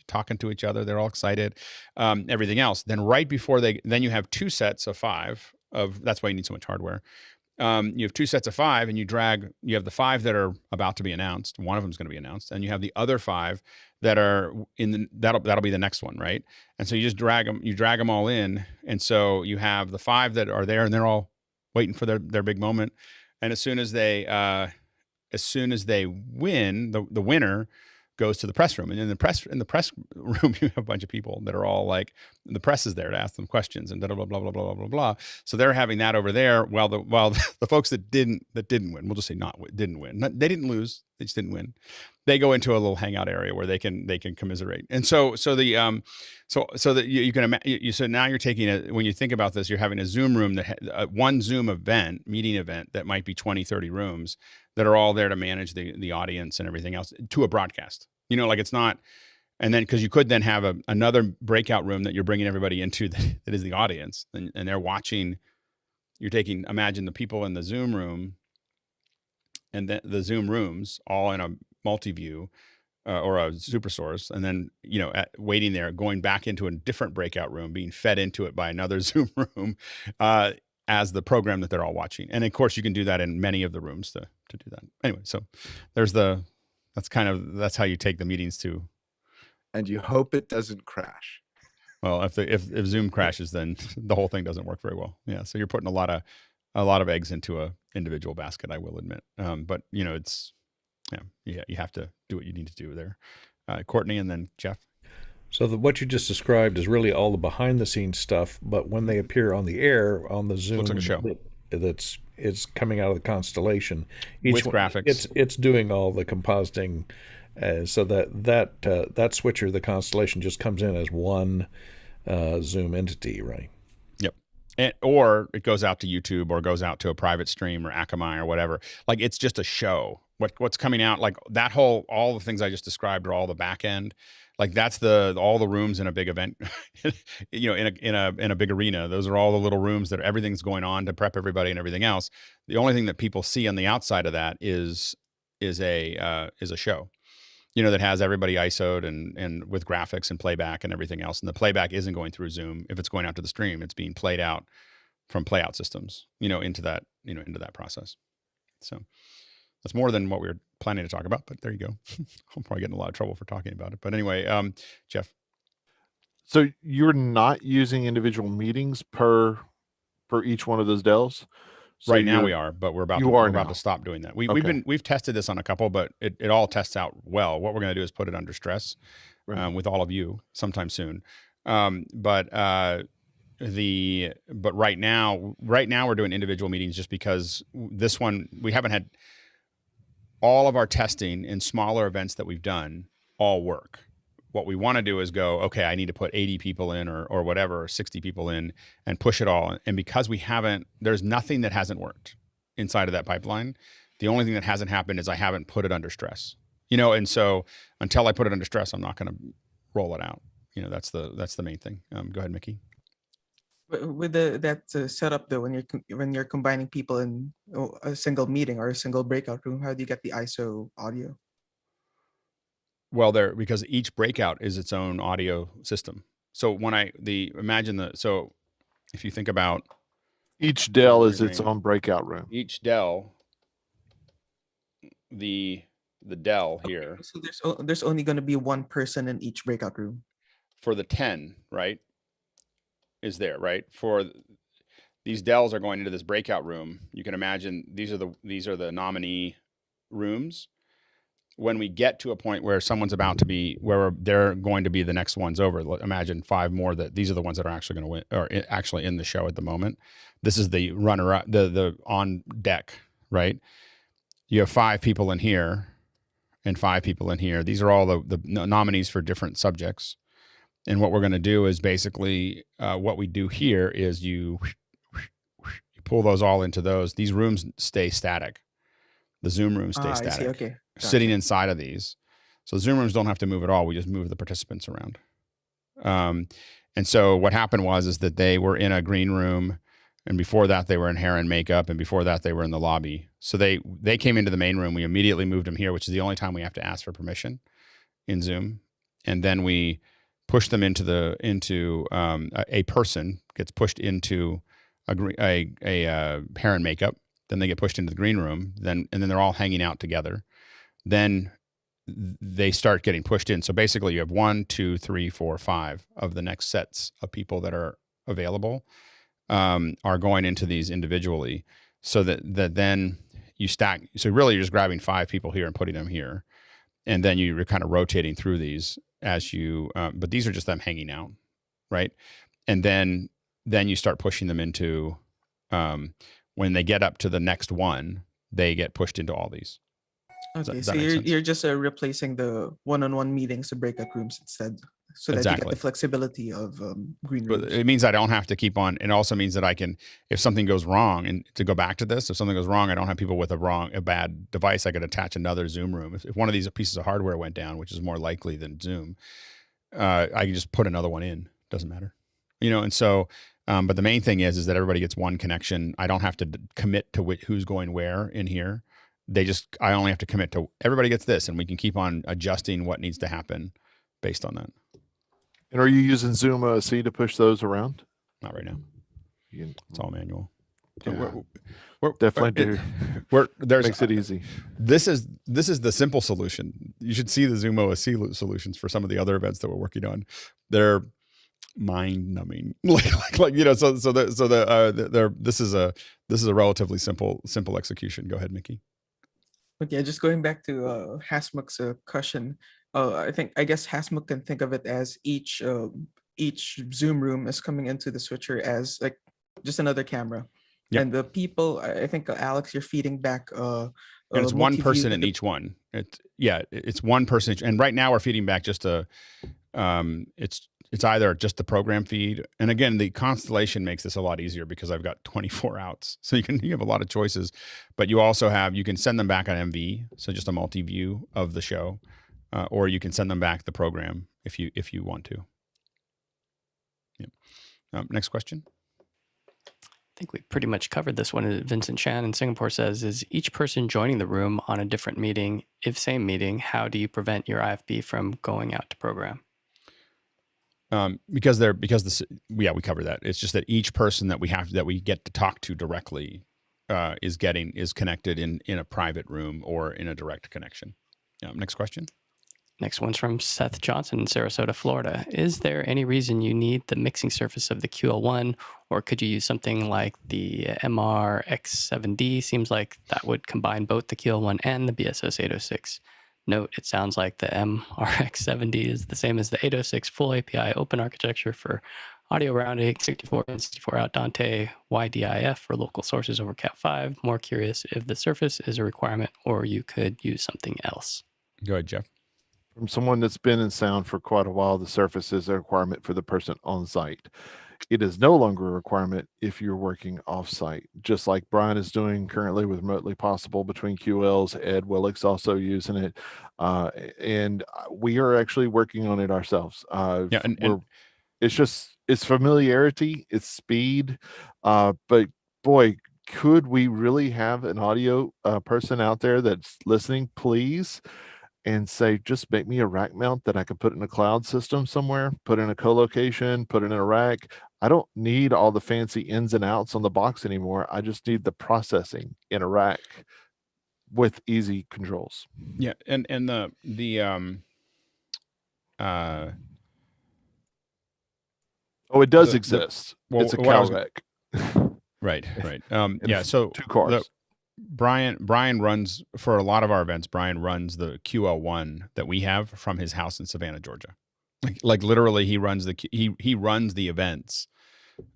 talking to each other. They're all excited, everything else. Then right before then you have 2 sets of 5 of. That's why you need so much hardware. You have 2 sets of 5, and you have the 5 that are about to be announced. One of them is going to be announced, and you have the other 5 that are that'll be the next one, right? And so you just drag them all in, and so you have the 5 that are there, and they're all waiting for their big moment. And as soon as they win, the winner goes to the press room, and in the press room you have a bunch of people that are all like, the press is there to ask them questions and blah blah blah blah blah blah blah. So they're having that over there while the folks that didn't win, we'll just say didn't win. They didn't lose, they just didn't win. They go into a little hangout area where they can commiserate. And so that you can imagine. So now you're taking when you think about this, you're having a Zoom room that one Zoom meeting event that might be 20, 30 rooms that are all there to manage the audience and everything else to a broadcast. It's not. And then because you could then have another breakout room that you're bringing everybody into that is the audience, and they're watching. Imagine the people in the Zoom room and the Zoom rooms all in a multi-view or a super source, and then waiting there, going back into a different breakout room, being fed into it by another Zoom room as the program that they're all watching. And of course you can do that in many of the rooms to do that. Anyway, so that's how you take the meetings to. And you hope it doesn't crash. Well, if Zoom crashes, then the whole thing doesn't work very well. Yeah, so you're putting a lot of eggs into a individual basket, I will admit. But it's you have to do what you need to do there. Courtney and then Jeff. So what you just described is really all the behind the scenes stuff, but when they appear on the air on the Zoom, looks like a show. It's coming out of the constellation. With graphics. It's doing all the compositing, so that switcher, the constellation, just comes in as one Zoom entity, right? Yep. Or it goes out to YouTube, or goes out to a private stream or Akamai or whatever. Like, it's just a show. What's coming out, like that all the things I just described are all the back end. Like that's all the rooms in a big event, in a big arena. Those are all the little rooms that everything's going on to prep everybody and everything else. The only thing that people see on the outside of that is a show, that has everybody ISO'd and with graphics and playback and everything else. And the playback isn't going through Zoom. If it's going out to the stream, it's being played out from playout systems, into that process. So that's more than what we were planning to talk about, but there you go. I'm probably getting a lot of trouble for talking about it. But anyway, Jeff. So you're not using individual meetings per each one of those Dells? So right now we are, but we're about to stop doing that. We've tested this on a couple, but it all tests out well. What we're going to do is put it under stress with all of you sometime soon. But but right now we're doing individual meetings just because this one, we haven't had all of our testing in smaller events that we've done all work. What we want to do is go, okay, I need to put 80 people in or whatever, or 60 people in and push it all. And because there's nothing that hasn't worked inside of that pipeline. The only thing that hasn't happened is I haven't put it under stress, and so until I put it under stress, I'm not going to roll it out. That's the main thing. Go ahead, Mickey. With that setup though, when you're combining people in a single meeting or a single breakout room, how do you get the ISO audio? Well, because each breakout is its own audio system. So so if you think about each Dell is its own breakout room. Each Dell, the Dell here. So there's only going to be one person in each breakout room. For the 10, right? Is there, right? For these Dells are going into this breakout room. You can imagine these are the nominee rooms. When we get to a point where someone's about to be, where they're going to be the next ones over, imagine 5 more that these are the ones that are actually going to win, or actually in the show at the moment. This is the runner-up, the on deck, right? You have 5 people in here and 5 people in here. These are all the nominees for different subjects. And what we're going to do is basically what we do here is you pull those all into those. These rooms stay static. The Zoom rooms stay static. I see. Okay. Gotcha. Sitting inside of these. So Zoom rooms don't have to move at all. We just move the participants around. And so what happened is that they were in a green room, and before that they were in hair and makeup, and before that they were in the lobby. So they came into the main room. We immediately moved them here, which is the only time we have to ask for permission in Zoom. And then we push them into a person gets pushed into a hair and makeup. Then they get pushed into the green room. And then they're all hanging out together. Then they start getting pushed in. So basically, you have 1, 2, 3, 4, 5 of the next sets of people that are available are going into these individually. So that then you stack. So really, you're just grabbing 5 people here and putting them here, and then you're kind of rotating through these as you. But these are just them hanging out, right? And then you start pushing them into. When they get up to the next one, they get pushed into all these. Okay, so you're just replacing the one-on-one meetings to breakout rooms instead, so that you get the flexibility of green rooms. But it means I don't have to keep on. It also means that I can, if something goes wrong, and to go back to this, if something goes wrong, I don't have people with a bad device. I could attach another Zoom room. If one of these pieces of hardware went down, which is more likely than Zoom, I can just put another one in. Doesn't matter, And so. But the main thing is that everybody gets one connection. I don't have to commit to who's going where in here. I only have to commit to everybody gets this, and we can keep on adjusting what needs to happen based on that. And are you using Zoom OSC to push those around? Not right now. It's all manual. Yeah. We're definitely makes it easy. This is the simple solution. You should see the Zoom OSC solutions for some of the other events that we're working on. They're mind-numbing, this is a relatively simple execution. Go ahead, Mickey. Okay, just going back to Hasmuk's question. I guess Hasmuk can think of it as each Zoom room is coming into the switcher as like just another camera. Yep. And the people, I think Alex, you're feeding back. And it's one person in each one. It's one person, and right now we're feeding back just it's either just the program feed, and again, the Constellation makes this a lot easier because I've got 24 outs, so you have a lot of choices. But you also you can send them back on MV, so just a multi-view of the show, or you can send them back the program if you want to. Yeah. Next question. I think we pretty much covered this one. Vincent Chan in Singapore says, is each person joining the room on a different meeting? If same meeting, how do you prevent your IFB from going out to program? We cover that. It's just that each person that we get to talk to directly is connected in a private room or in a direct connection. Next question. Next one's from Seth Johnson in Sarasota, Florida. Is there any reason you need the mixing surface of the QL1, or could you use something like the MRX7D? Seems like that would combine both the QL1 and the BSS 806. Note, it sounds like the MRX7D is the same as the 806 full API open architecture for audio routing, 64 in, 64 out Dante, YDIF for local sources over Cat5. More curious if the Surface is a requirement or you could use something else. Go ahead, Jeff. From someone that's been in sound for quite a while, the Surface is a requirement for the person on site. It is no longer a requirement if you're working off-site, just like Brian is doing currently with Remotely Possible between QLs. Ed Willick's also using it, and we are actually working on it ourselves. Yeah, it's familiarity, it's speed, but boy, could we really have an audio person out there that's listening, please, and say, just make me a rack mount that I can put in a cloud system somewhere, put in a co-location, put it in a rack. I don't need all the fancy ins and outs on the box anymore. I just need the processing in a rack with easy controls. Yeah, and oh, it does exist. Well, it's a cow rack. Right. Yeah. So 2 cars. Brian runs for a lot of our events. Brian runs the QL1 that we have from his house in Savannah, Georgia. Like literally, he runs the events,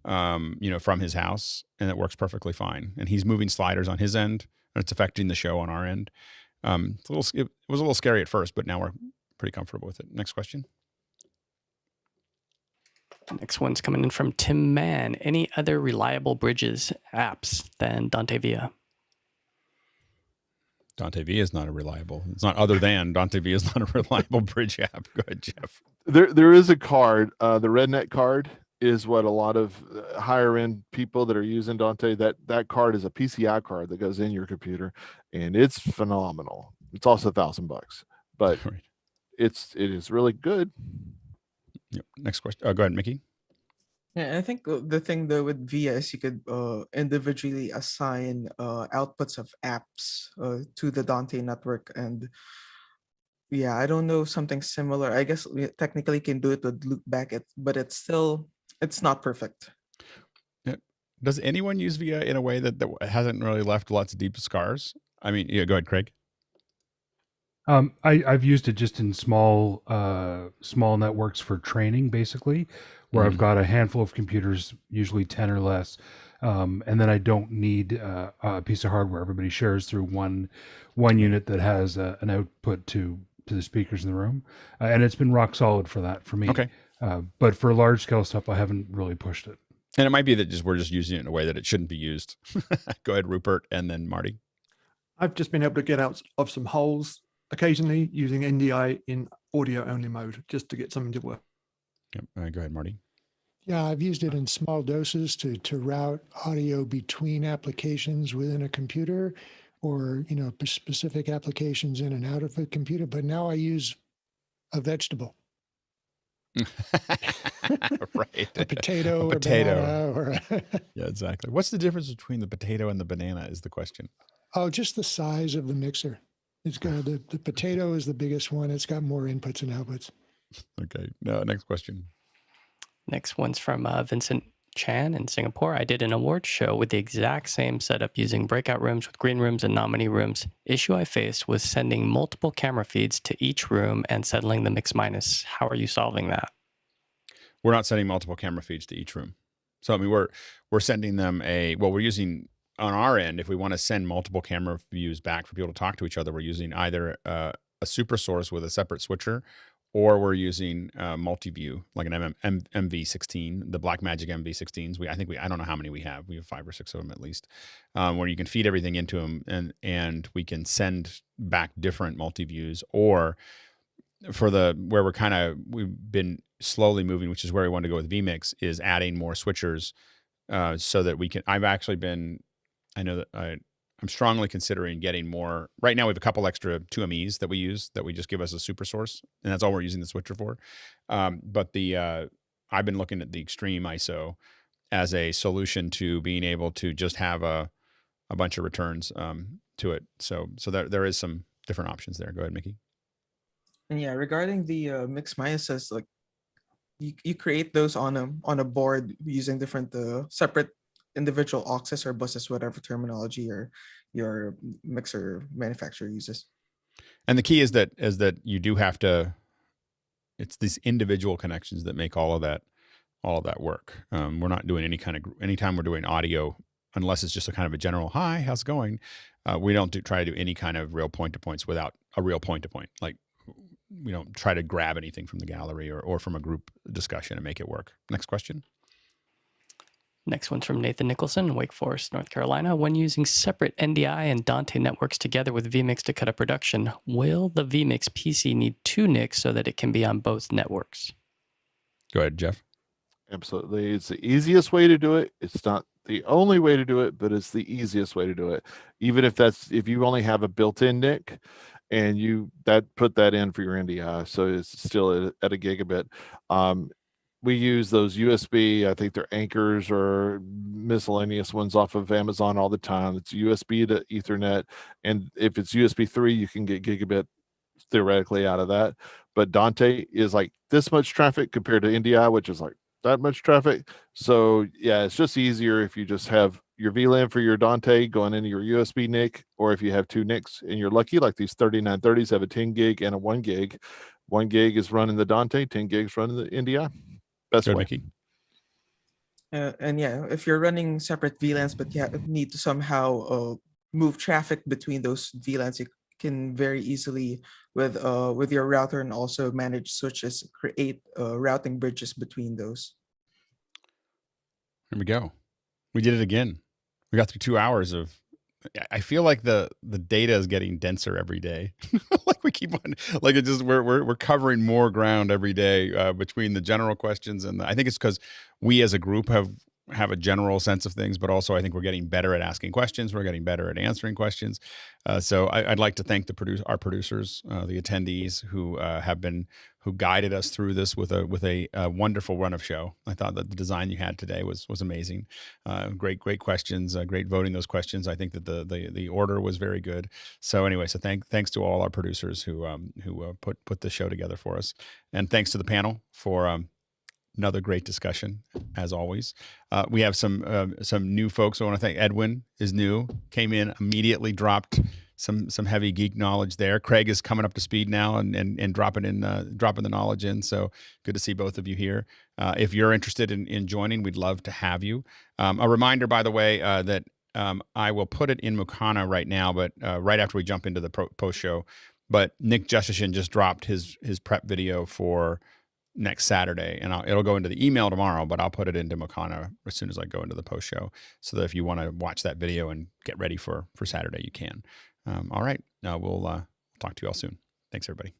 from his house, and it works perfectly fine. And he's moving sliders on his end, and it's affecting the show on our end. It was a little scary at first, but now we're pretty comfortable with it. Next question. Next one's coming in from Tim Mann. Any other reliable bridges apps than Dante Via? Dante Via is not a reliable. It's not other than Dante Via is not a reliable bridge app. Go ahead, Jeff. There is a card. The RedNet card is what a lot of higher end people that are using Dante, that card is a PCI card that goes in your computer, and it's phenomenal. It's also $1,000, but it is really good. Yep. Next question. Go ahead, Mickey. Yeah, I think the thing though with VIA is you could individually assign outputs of apps to the Dante network, and yeah, I don't know, something similar. I guess we technically can do it with loopback, but it's not perfect. Yeah. Does anyone use VIA in a way that hasn't really left lots of deep scars? I mean, yeah, go ahead, Craig. I've used it just in small networks for training, basically, where I've got a handful of computers, usually 10 or less, and then I don't need a piece of hardware. Everybody shares through one unit that has an output to the speakers in the room, and it's been rock solid for that for me. Okay. But for large scale stuff, I haven't really pushed it. And it might be that we're just using it in a way that it shouldn't be used. Go ahead, Rupert, and then Marty. I've just been able to get out of some holes occasionally using NDI in audio only mode just to get something to work. Yep. Go ahead, Marty. Yeah, I've used it in small doses to route audio between applications within a computer, or specific applications in and out of a computer. But now I use a vegetable. Right. A potato. A potato. Or banana, or Yeah, exactly. What's the difference between the potato and the banana is the question. Oh, just the size of the mixer. It's got the potato is the biggest one. It's got more inputs and outputs. Okay. Next question. Next one's from Vincent Chan in Singapore. I did an awards show with the exact same setup using breakout rooms with green rooms and nominee rooms. Issue I faced was sending multiple camera feeds to each room and settling the mix minus. How are you solving that? We're not sending multiple camera feeds to each room. So I mean, we're sending them we're using on our end, if we want to send multiple camera views back for people to talk to each other, we're using either a super source with a separate switcher, or we're using multi-view, like an MV16, the Blackmagic MV16s. I don't know how many we have. We have 5 or 6 of them at least, where you can feed everything into them, and we can send back different multi-views. Or for where we've been slowly moving, which is where we want to go with Vmix, is adding more switchers so that we can. I know that I'm strongly considering getting more. Right now we have a couple extra 2MEs that we use that we just give us a super source, and that's all we're using the switcher for. But I've been looking at the Extreme ISO as a solution to being able to just have a bunch of returns to it. So there is some different options there. Go ahead, Mickey. And yeah, regarding the mix minuses, like you create those on a board using different separate individual auxes or buses, whatever terminology your mixer manufacturer uses. And the key is that you do have to. It's these individual connections that make all of that all of that work. We're not doing anytime we're doing audio, unless it's just a kind of a general, hi, how's it going? We don't try to do any kind of real point-to-points without a real point-to-point. Like, we don't try to grab anything from the gallery or from a group discussion and make it work. Next question. Next one's from Nathan Nicholson, Wake Forest, North Carolina. When using separate NDI and Dante networks together with Vmix to cut a production, will the Vmix PC need 2 NICs so that it can be on both networks? Go ahead, Jeff. Absolutely. It's the easiest way to do it. It's not the only way to do it, but it's the easiest way to do it. Even if you only have a built-in NIC and you put that in for your NDI, so it's still at a gigabit. We use those USB, I think they're Anchors or miscellaneous ones off of Amazon all the time. It's USB to Ethernet. And if it's USB 3, you can get gigabit theoretically out of that. But Dante is like this much traffic compared to NDI, which is like that much traffic. So yeah, it's just easier if you just have your VLAN for your Dante going into your USB NIC, or if you have 2 NICs and you're lucky, like these 3930s have a 10 gig and a 1 gig. 1 gig is running the Dante, 10 gigs running the NDI. Best way. Mickey. And yeah, if you're running separate VLANs, but you need to somehow move traffic between those VLANs, you can very easily with your router and also manage switches, create routing bridges between those. Here we go. We did it again. We got through 2 hours of. I feel like the data is getting denser every day. Like we keep on, like it just we're covering more ground every day between the general questions and I think it's because we as a group have a general sense of things, but also I think we're getting better at asking questions. We're getting better at answering questions. So I'd like to thank our producers, the attendees who guided us through this with a wonderful run of show. I thought that the design you had today was amazing. Great questions. Great voting those questions. I think that the order was very good. So anyway, thanks to all our producers who put the show together for us, and thanks to the panel for another great discussion as always. We have some new folks. I want to thank Edwin is new, came in immediately, dropped some heavy geek knowledge there. Craig is coming up to speed now and dropping the knowledge in. So good to see both of you here. If you're interested in joining, we'd love to have you. A reminder, by the way, that I will put it in Mukana right now, but right after we jump into the post show. But Nick Justishin just dropped his prep video for next Saturday, and it'll go into the email tomorrow, but I'll put it into Mukana as soon as I go into the post show, so that if you want to watch that video and get ready for Saturday, you can. All right, we'll talk to you all soon. Thanks, everybody.